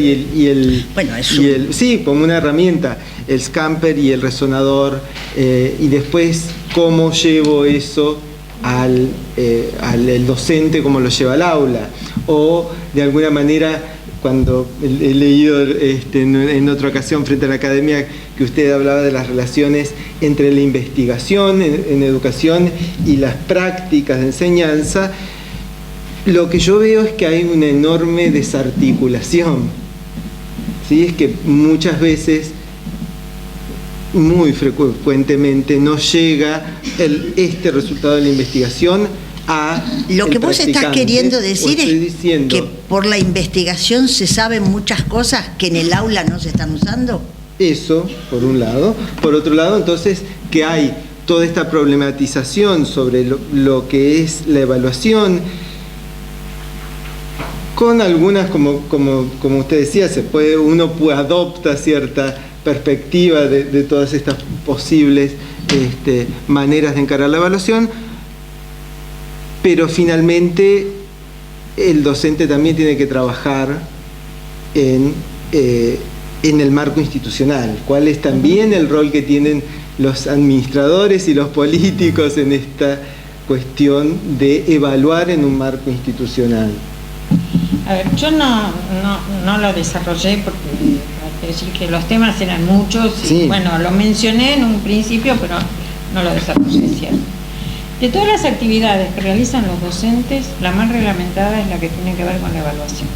sí, como una herramienta, el Scamper y el resonador, y después cómo llevo eso al docente, cómo lo lleva al aula, o de alguna manera, cuando he leído en otra ocasión frente a la academia que usted hablaba de las relaciones entre la investigación en educación y las prácticas de enseñanza, lo que yo veo es que hay una enorme desarticulación, ¿sí? Es que muchas veces, muy frecuentemente, no llega este resultado de la investigación a Lo que el vos estás practicante, queriendo o decir estoy es diciendo, que por la investigación se saben muchas cosas que en el aula no se están usando. eso, por un lado. Por otro lado, entonces, que hay toda esta problematización sobre lo que es la evaluación, con algunas, como usted decía, uno adopta cierta perspectiva de todas estas posibles maneras de encarar la evaluación, pero finalmente el docente también tiene que trabajar en el marco institucional. ¿Cuál es también el rol que tienen los administradores y los políticos en esta cuestión de evaluar en un marco institucional? A ver, yo no lo desarrollé porque hay que decir que los temas eran muchos. Sí. Y, bueno, lo mencioné en un principio, pero no lo desarrollé, es cierto. De todas las actividades que realizan los docentes, la más reglamentada es la que tiene que ver con la evaluación.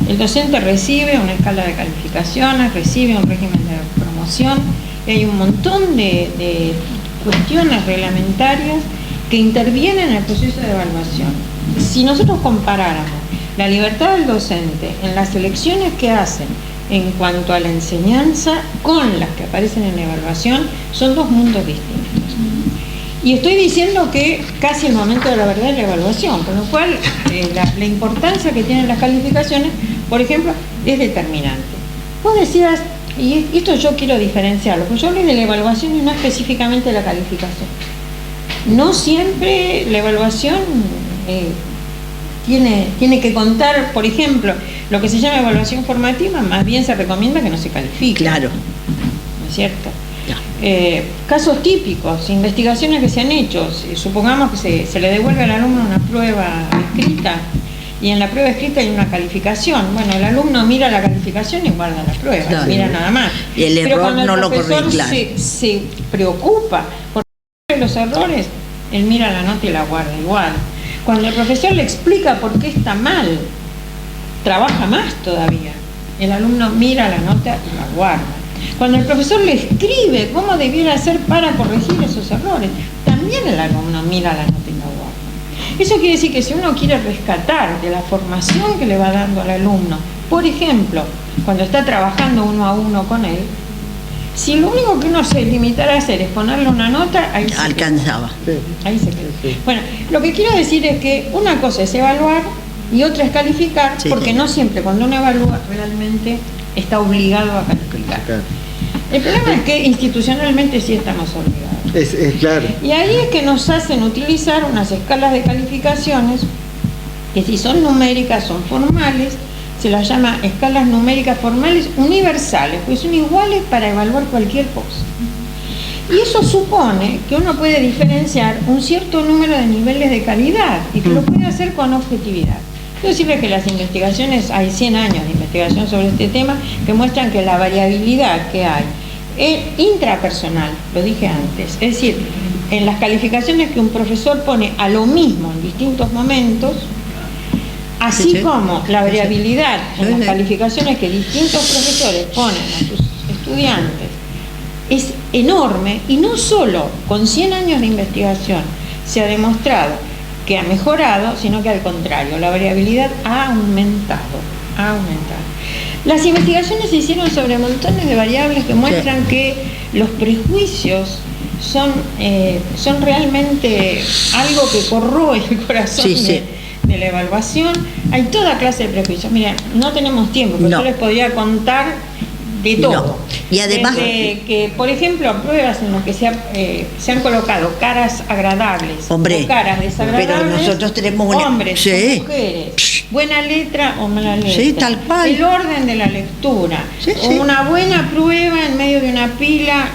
El docente recibe una escala de calificaciones, recibe un régimen de promoción, y hay un montón de cuestiones reglamentarias que intervienen en el proceso de evaluación. Si nosotros comparáramos la libertad del docente en las elecciones que hacen en cuanto a la enseñanza con las que aparecen en la evaluación, son dos mundos distintos. Y estoy diciendo que casi el momento de la verdad es la evaluación, con lo cual la importancia que tienen las calificaciones, por ejemplo, es determinante. Vos decías, y esto yo quiero diferenciarlo, porque yo hablé de la evaluación y no específicamente de la calificación. No siempre la evaluación tiene que contar, por ejemplo, lo que se llama evaluación formativa, más bien se recomienda que no se califique. Claro. ¿No es cierto? Casos típicos, investigaciones que se han hecho, supongamos que se le devuelve al alumno una prueba escrita y en la prueba escrita hay una calificación. Bueno, el alumno mira la calificación y guarda la prueba, Claro. mira nada más. Y el Pero error cuando no el lo profesor corrige, claro. se preocupa por los errores, él mira la nota y la guarda igual. Cuando el profesor le explica por qué está mal, trabaja más todavía. El alumno mira la nota y la guarda. Cuando el profesor le escribe cómo debiera hacer para corregir esos errores, también el alumno mira la nota y la guarda. Eso quiere decir que si uno quiere rescatar de la formación que le va dando al alumno, por ejemplo, cuando está trabajando uno a uno con él, si lo único que uno se limitara a hacer es ponerle una nota, ahí se Alcanzaba. quedó. Ahí se quedó. Sí. Bueno, lo que quiero decir es que una cosa es evaluar y otra es calificar, Sí, porque sí. no siempre cuando uno evalúa realmente está obligado a calificar. Claro. El problema es que institucionalmente sí estamos obligados. Es claro. Y ahí es que nos hacen utilizar unas escalas de calificaciones que si son numéricas, son formales, se las llama escalas numéricas formales universales, pues son iguales para evaluar cualquier cosa. Y eso supone que uno puede diferenciar un cierto número de niveles de calidad y que lo puede hacer con objetividad. Quiero decirles que las investigaciones, hay 100 años de investigación sobre este tema, que muestran que la variabilidad que hay intrapersonal, lo dije antes, es decir, en las calificaciones que un profesor pone a lo mismo en distintos momentos, así Sí, sí. como la variabilidad en Sí, las sí. calificaciones que distintos profesores ponen a sus estudiantes es enorme, y no solo con 100 años de investigación se ha demostrado que ha mejorado, sino que al contrario, la variabilidad ha aumentado. Las investigaciones se hicieron sobre montones de variables que muestran que los prejuicios son realmente algo que corroe el corazón Sí, sí. de la evaluación. Hay toda clase de prejuicios. Miren, no tenemos tiempo, pero No. yo les podría contar de todo. No. Y además- Desde que, por ejemplo, pruebas en las que se han colocado caras agradables Hombre, o caras desagradables, pero nosotros tenemos una- hombres Sí. o mujeres, buena letra o mala letra, Sí, tal cual. el orden de la lectura, Sí, o sí. una buena prueba en medio de una pila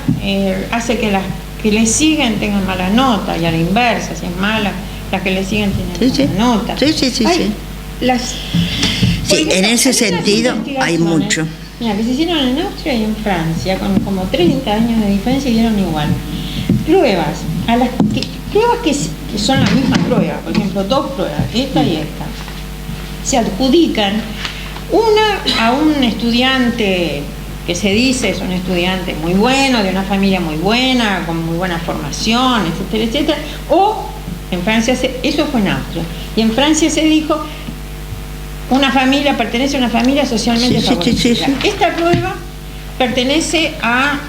hace que las que le siguen tengan mala nota, y a la inversa, si es mala, las que le siguen tienen Sí, mala sí. nota. Sí, sí, sí, Hay sí. por Sí, en ese hay unas sentido hay investigaciones, mucho. mira, que se hicieron en Austria y en Francia, con como 30 años de diferencia, y dieron igual. Pruebas que son la misma prueba, por ejemplo, dos pruebas, esta y esta, se adjudican una a un estudiante que se dice es un estudiante muy bueno, de una familia muy buena, con muy buena formación, etcétera, etcétera, o En Francia, eso fue en Austria. Y en Francia se dijo, una familia pertenece a una familia socialmente favorecida. Esta prueba pertenece a...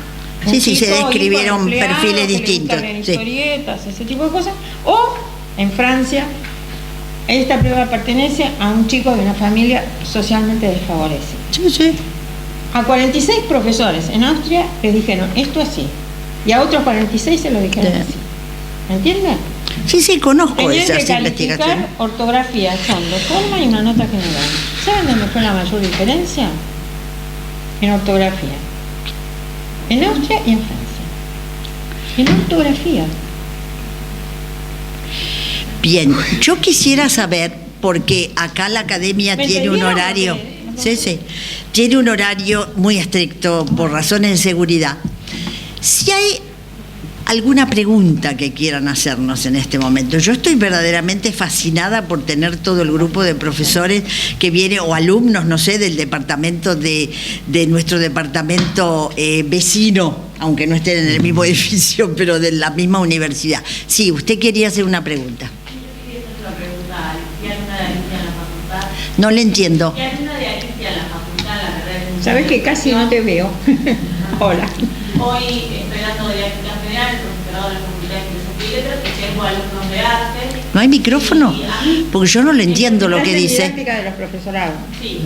Sí, se describieron perfiles distintos. Historietas, ese tipo de cosas. O, en Francia, esta prueba pertenece a un chico de una familia socialmente desfavorecida. Sí. A 46 profesores en Austria les dijeron esto así. Y a otros 46 se lo dijeron así. ¿Me entienden? Sí, conozco Tenían esas que calificar investigaciones. ortografía, fondo, forma y una nota general. ¿Saben dónde fue la mayor diferencia? En ortografía. En Austria y en Francia. En ortografía. Bien, yo quisiera saber, porque acá la academia tiene un horario, tiene un horario muy estricto por razones de seguridad. Si hay alguna pregunta que quieran hacernos en este momento. Yo estoy verdaderamente fascinada por tener todo el grupo de profesores que viene, o alumnos, no sé, del departamento de nuestro departamento vecino, aunque no estén en el mismo edificio, pero de la misma universidad. Sí, usted quería hacer una pregunta. No le entiendo. ¿Qué alumna de Alicia en la facultad, la carrera de... Sabes que casi no te veo. Hola. Hoy estoy dando didáctica federal, profesorado de la Facultad de Filosofía y Letras, que tengo alumnos de arte. ¿No hay micrófono? Porque yo no le entiendo lo que dice. Didáctica de los profesorados. Sí.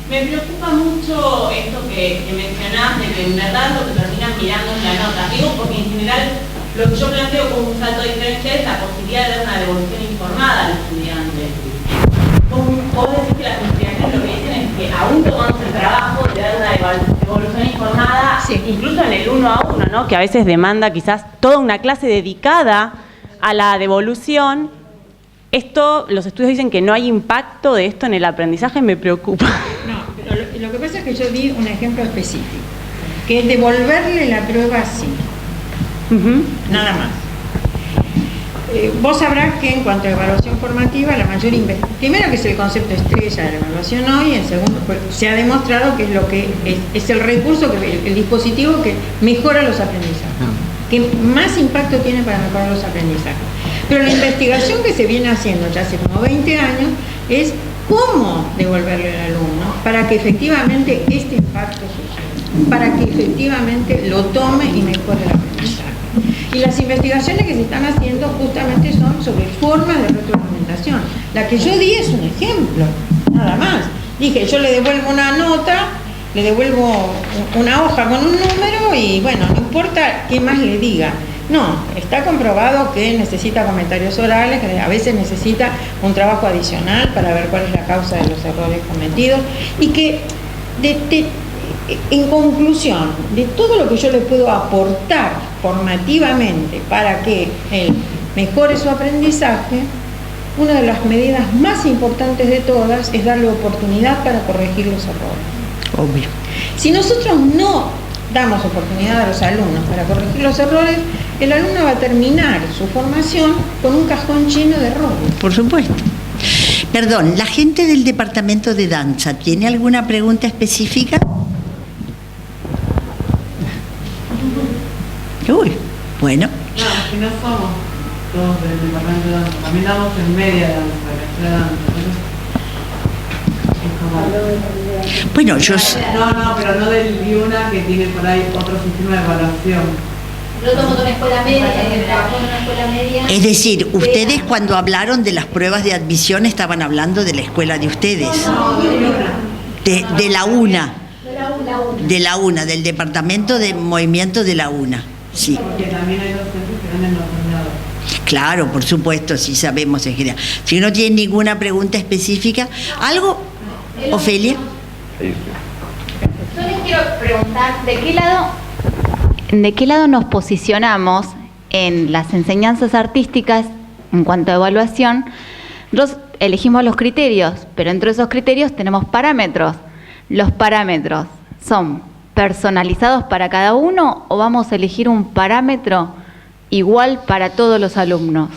Me preocupa mucho esto que mencionaste, que en verdad lo que terminan mirando es la nota. Digo porque en general lo que yo planteo como un salto diferencial es la posibilidad de dar una devolución informada al estudiante. Vos decís que las investigaciones lo que dicen es que aún tomamos el trabajo de dar una devolución informada, incluso en el 1 a 1, ¿no? Que a veces demanda quizás toda una clase dedicada a la devolución. Esto, los estudios dicen que no hay impacto de esto en el aprendizaje, me preocupa. No, pero lo que pasa es que yo di un ejemplo específico, que es devolverle la prueba así. Nada más. Vos sabrás que en cuanto a evaluación formativa, la mayor primero que es el concepto estrella de la evaluación hoy, en segundo, pues, se ha demostrado que es lo que es el recurso, el dispositivo que mejora los aprendizajes, que más impacto tiene para mejorar los aprendizajes. Pero la investigación que se viene haciendo ya hace como 20 años es cómo devolverle al alumno para que efectivamente este impacto suceda, para que efectivamente lo tome y mejore el aprendizaje. Y las investigaciones que se están haciendo justamente son sobre formas de retroalimentación. La que yo di es un ejemplo, nada más. Dije, yo le devuelvo una nota, le devuelvo una hoja con un número y bueno, no importa qué más le diga. No, está comprobado que necesita comentarios orales, que a veces necesita un trabajo adicional para ver cuál es la causa de los errores cometidos y que en conclusión, de todo lo que yo le puedo aportar formativamente para que él mejore su aprendizaje, una de las medidas más importantes de todas es darle oportunidad para corregir los errores. Obvio. Si nosotros no damos oportunidad a los alumnos para corregir los errores, el alumno va a terminar su formación con un cajón lleno de errores. Por supuesto. Perdón, ¿la gente del departamento de danza tiene alguna pregunta específica? Uy, bueno. No, si no somos todos del departamento de danza, también damos en media danza, la escuela de danza. Bueno, yo... No, pero no del IUNA, que tiene por ahí otro sistema de evaluación. Yo tomo una escuela media, trabajo en una escuela media. Es decir, ustedes cuando hablaron de las pruebas de admisión estaban hablando de la escuela de ustedes. No, de IUNA. De la UNA. De la UNA. Del departamento de movimiento de la UNA. Sí. Porque también hay docentes que dan en los ordenadores. Claro, por supuesto, sí sabemos en general. Si no tienen ninguna pregunta específica, ¿algo, Ofelia? Yo les quiero preguntar, ¿de qué lado nos posicionamos en las enseñanzas artísticas en cuanto a evaluación? Nosotros elegimos los criterios, pero entre esos criterios tenemos parámetros. ¿Los parámetros son personalizados para cada uno o vamos a elegir un parámetro igual para todos los alumnos?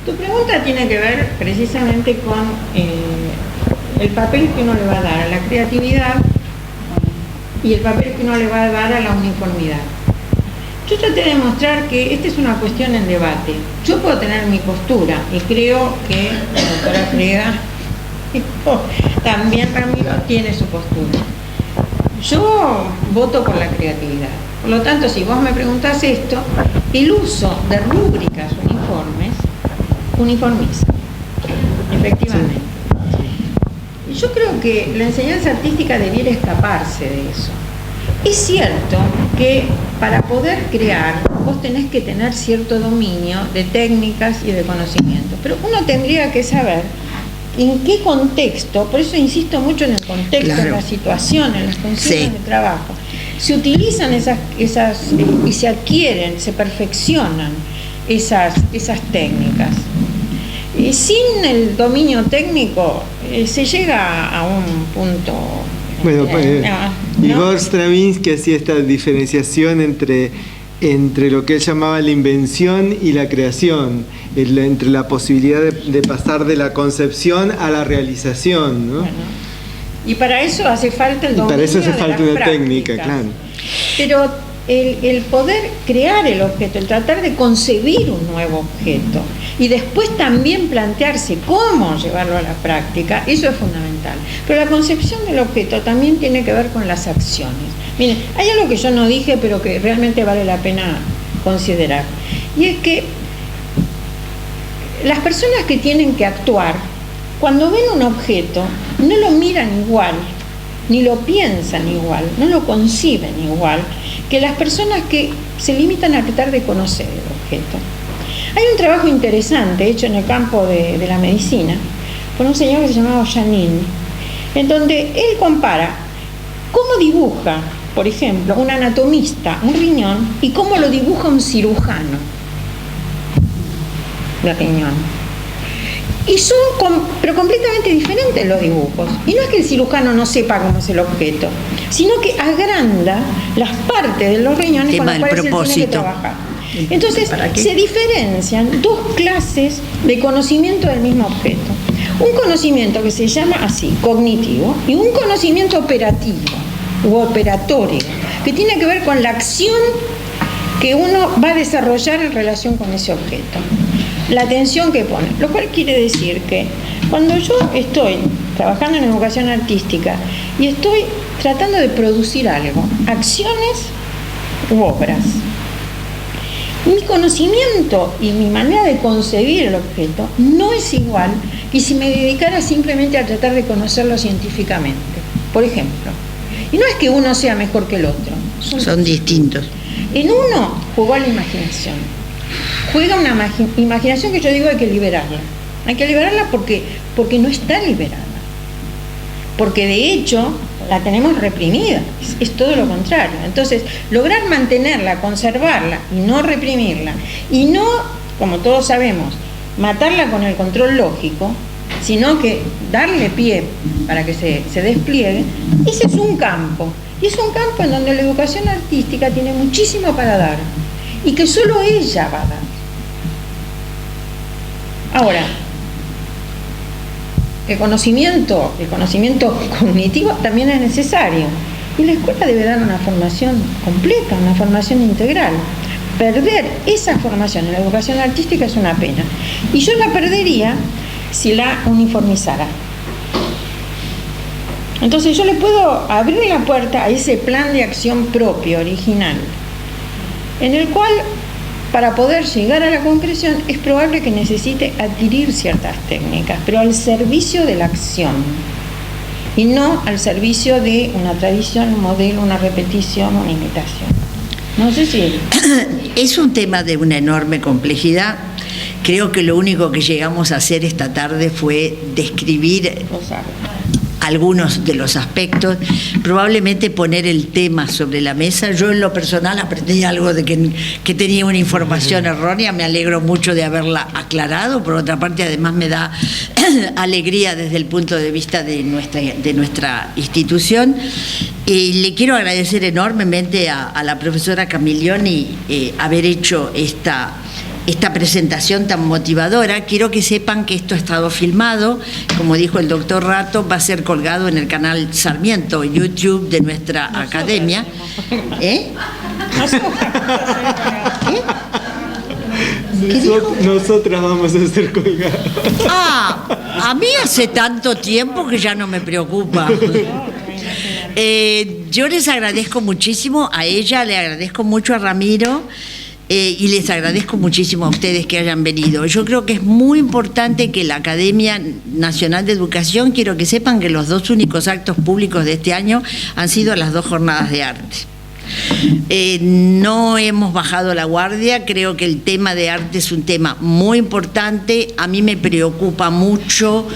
Tu pregunta tiene que ver precisamente con el papel que uno le va a dar a la creatividad y el papel que uno le va a dar a la uniformidad. Yo traté de mostrar que esta es una cuestión en debate. Yo puedo tener mi postura y creo que la doctora Frega también Ramiro tiene su postura. Yo voto por la creatividad. Por lo tanto, si vos me preguntás esto, el uso de rúbricas uniformiza, efectivamente. Y yo creo que la enseñanza artística debiera escaparse de eso. Es cierto que para poder crear vos tenés que tener cierto dominio de técnicas y de conocimientos, pero uno tendría que saber en qué contexto, por eso insisto mucho en el contexto, en la situación, en las funciones de trabajo, se utilizan esas y se adquieren, se perfeccionan esas técnicas. Y sin el dominio técnico se llega a un punto. Bueno, Igor Stravinsky hacía esta diferenciación entre lo que él llamaba la invención y la creación, entre la posibilidad de pasar de la concepción a la realización, ¿no? Bueno, y para eso hace falta el dominio. Y para eso hace falta una técnica, prácticas. claro. Pero el poder crear el objeto, el tratar de concebir un nuevo objeto y después también plantearse cómo llevarlo a la práctica, eso es fundamental. Pero la concepción del objeto también tiene que ver con las acciones. Miren, hay algo que yo no dije, pero que realmente vale la pena considerar. Y es que las personas que tienen que actuar, cuando ven un objeto, no lo miran igual, ni lo piensan igual, no lo conciben igual, que las personas que se limitan a tratar de conocer el objeto. Hay un trabajo interesante hecho en el campo de la medicina por un señor que se llamaba Janin, en donde él compara cómo dibuja, por ejemplo, un anatomista un riñón y cómo lo dibuja un cirujano de riñón. Y son pero completamente diferentes los dibujos. Y no es que el cirujano no sepa cómo es el objeto, sino que agranda las partes de los riñones con las cuales él tiene que trabajar. Entonces, se diferencian dos clases de conocimiento del mismo objeto. Un conocimiento que se llama así, cognitivo, y un conocimiento operativo u operatorio, que tiene que ver con la acción que uno va a desarrollar en relación con ese objeto. La atención que pone, lo cual quiere decir que cuando yo estoy trabajando en educación artística y estoy tratando de producir algo, acciones u obras, mi conocimiento y mi manera de concebir el objeto no es igual que si me dedicara simplemente a tratar de conocerlo científicamente, por ejemplo. Y no es que uno sea mejor que el otro, son distintos. En uno jugó a la imaginación. Juega una imaginación que yo digo hay que liberarla. Hay que liberarla porque no está liberada. Porque de hecho la tenemos reprimida. Es todo lo contrario. Entonces, lograr mantenerla, conservarla y no reprimirla. Y no, como todos sabemos, matarla con el control lógico, sino que darle pie para que se despliegue. Ese es un campo. Y es un campo en donde la educación artística tiene muchísimo para dar. Y que solo ella va a dar. Ahora, el conocimiento cognitivo también es necesario. Y la escuela debe dar una formación completa, una formación integral. Perder esa formación en la educación artística es una pena. Y yo la perdería si la uniformizara. Entonces yo le puedo abrir la puerta a ese plan de acción propio, original, en el cual, para poder llegar a la concreción, es probable que necesite adquirir ciertas técnicas, pero al servicio de la acción, y no al servicio de una tradición, un modelo, una repetición, una imitación. No sé si... Es un tema de una enorme complejidad. Creo que lo único que llegamos a hacer esta tarde fue describir algunos de los aspectos, probablemente poner el tema sobre la mesa. Yo en lo personal aprendí algo de que tenía una información errónea, me alegro mucho de haberla aclarado. Por otra parte, además me da alegría desde el punto de vista de nuestra institución. Y le quiero agradecer enormemente a la profesora Camiglioni haber hecho esta presentación tan motivadora. Quiero que sepan que esto ha estado filmado, como dijo el doctor Rato, va a ser colgado en el canal Sarmiento, YouTube de nuestra academia. Nosotras vamos a ser colgadas. A mí hace tanto tiempo que ya no me preocupa. Yo les agradezco muchísimo a ella, le agradezco mucho a Ramiro y les agradezco muchísimo a ustedes que hayan venido. Yo creo que es muy importante que la Academia Nacional de Educación, quiero que sepan que los 2 únicos actos públicos de este año han sido las 2 jornadas de arte. No hemos bajado la guardia, creo que el tema de arte es un tema muy importante. A mí me preocupa mucho,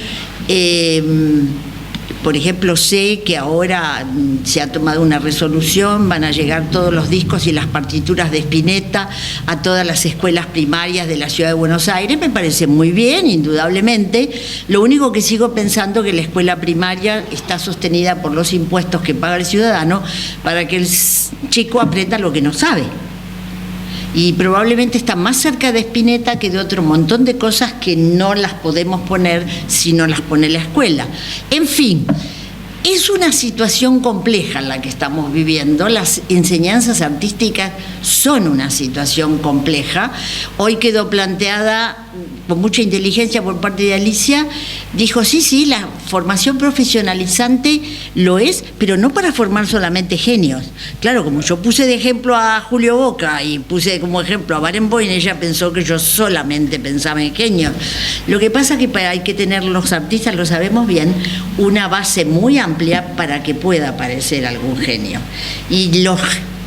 por ejemplo, sé que ahora se ha tomado una resolución, van a llegar todos los discos y las partituras de Spinetta a todas las escuelas primarias de la Ciudad de Buenos Aires. Me parece muy bien, indudablemente. Lo único que sigo pensando que la escuela primaria está sostenida por los impuestos que paga el ciudadano para que el chico aprenda lo que no sabe. Y probablemente está más cerca de Spinetta que de otro montón de cosas que no las podemos poner si no las pone la escuela. En fin, es una situación compleja la que estamos viviendo. Las enseñanzas artísticas son una situación compleja. Hoy quedó planteada con mucha inteligencia por parte de Alicia, dijo, sí, la formación profesionalizante lo es, pero no para formar solamente genios. Claro, como yo puse de ejemplo a Julio Boca y puse como ejemplo a Barenboim, ella pensó que yo solamente pensaba en genios. Lo que pasa es que hay que tener los artistas, lo sabemos bien, una base muy amplia para que pueda aparecer algún genio. Y los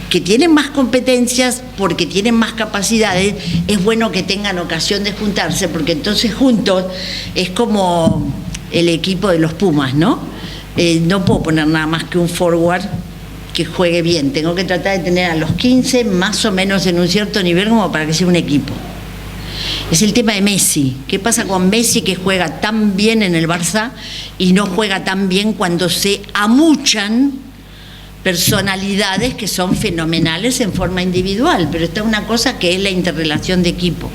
que tienen más competencias, porque tienen más capacidades, es bueno que tengan ocasión de juntarse, porque entonces juntos es como el equipo de los Pumas, ¿no? No puedo poner nada más que un forward que juegue bien, tengo que tratar de tener a los 15 más o menos en un cierto nivel como para que sea un equipo. Es el tema de Messi. ¿Qué pasa con Messi, que juega tan bien en el Barça y no juega tan bien cuando se amuchan personalidades que son fenomenales en forma individual? Pero está una cosa que es la interrelación de equipo,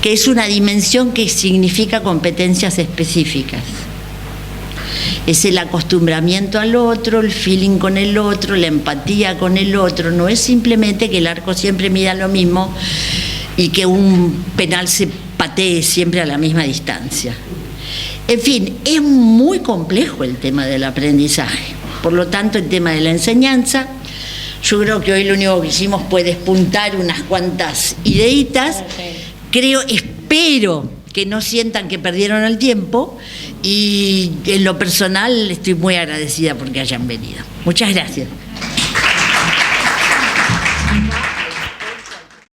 que es una dimensión que significa competencias específicas. Es el acostumbramiento al otro, el feeling con el otro, la empatía con el otro. No es simplemente que el arco siempre mida lo mismo y que un penal se patee siempre a la misma distancia. En fin, es muy complejo el tema del aprendizaje. Por lo tanto, el tema de la enseñanza, yo creo que hoy lo único que hicimos fue despuntar unas cuantas ideitas. Espero que no sientan que perdieron el tiempo y en lo personal estoy muy agradecida porque hayan venido. Muchas gracias.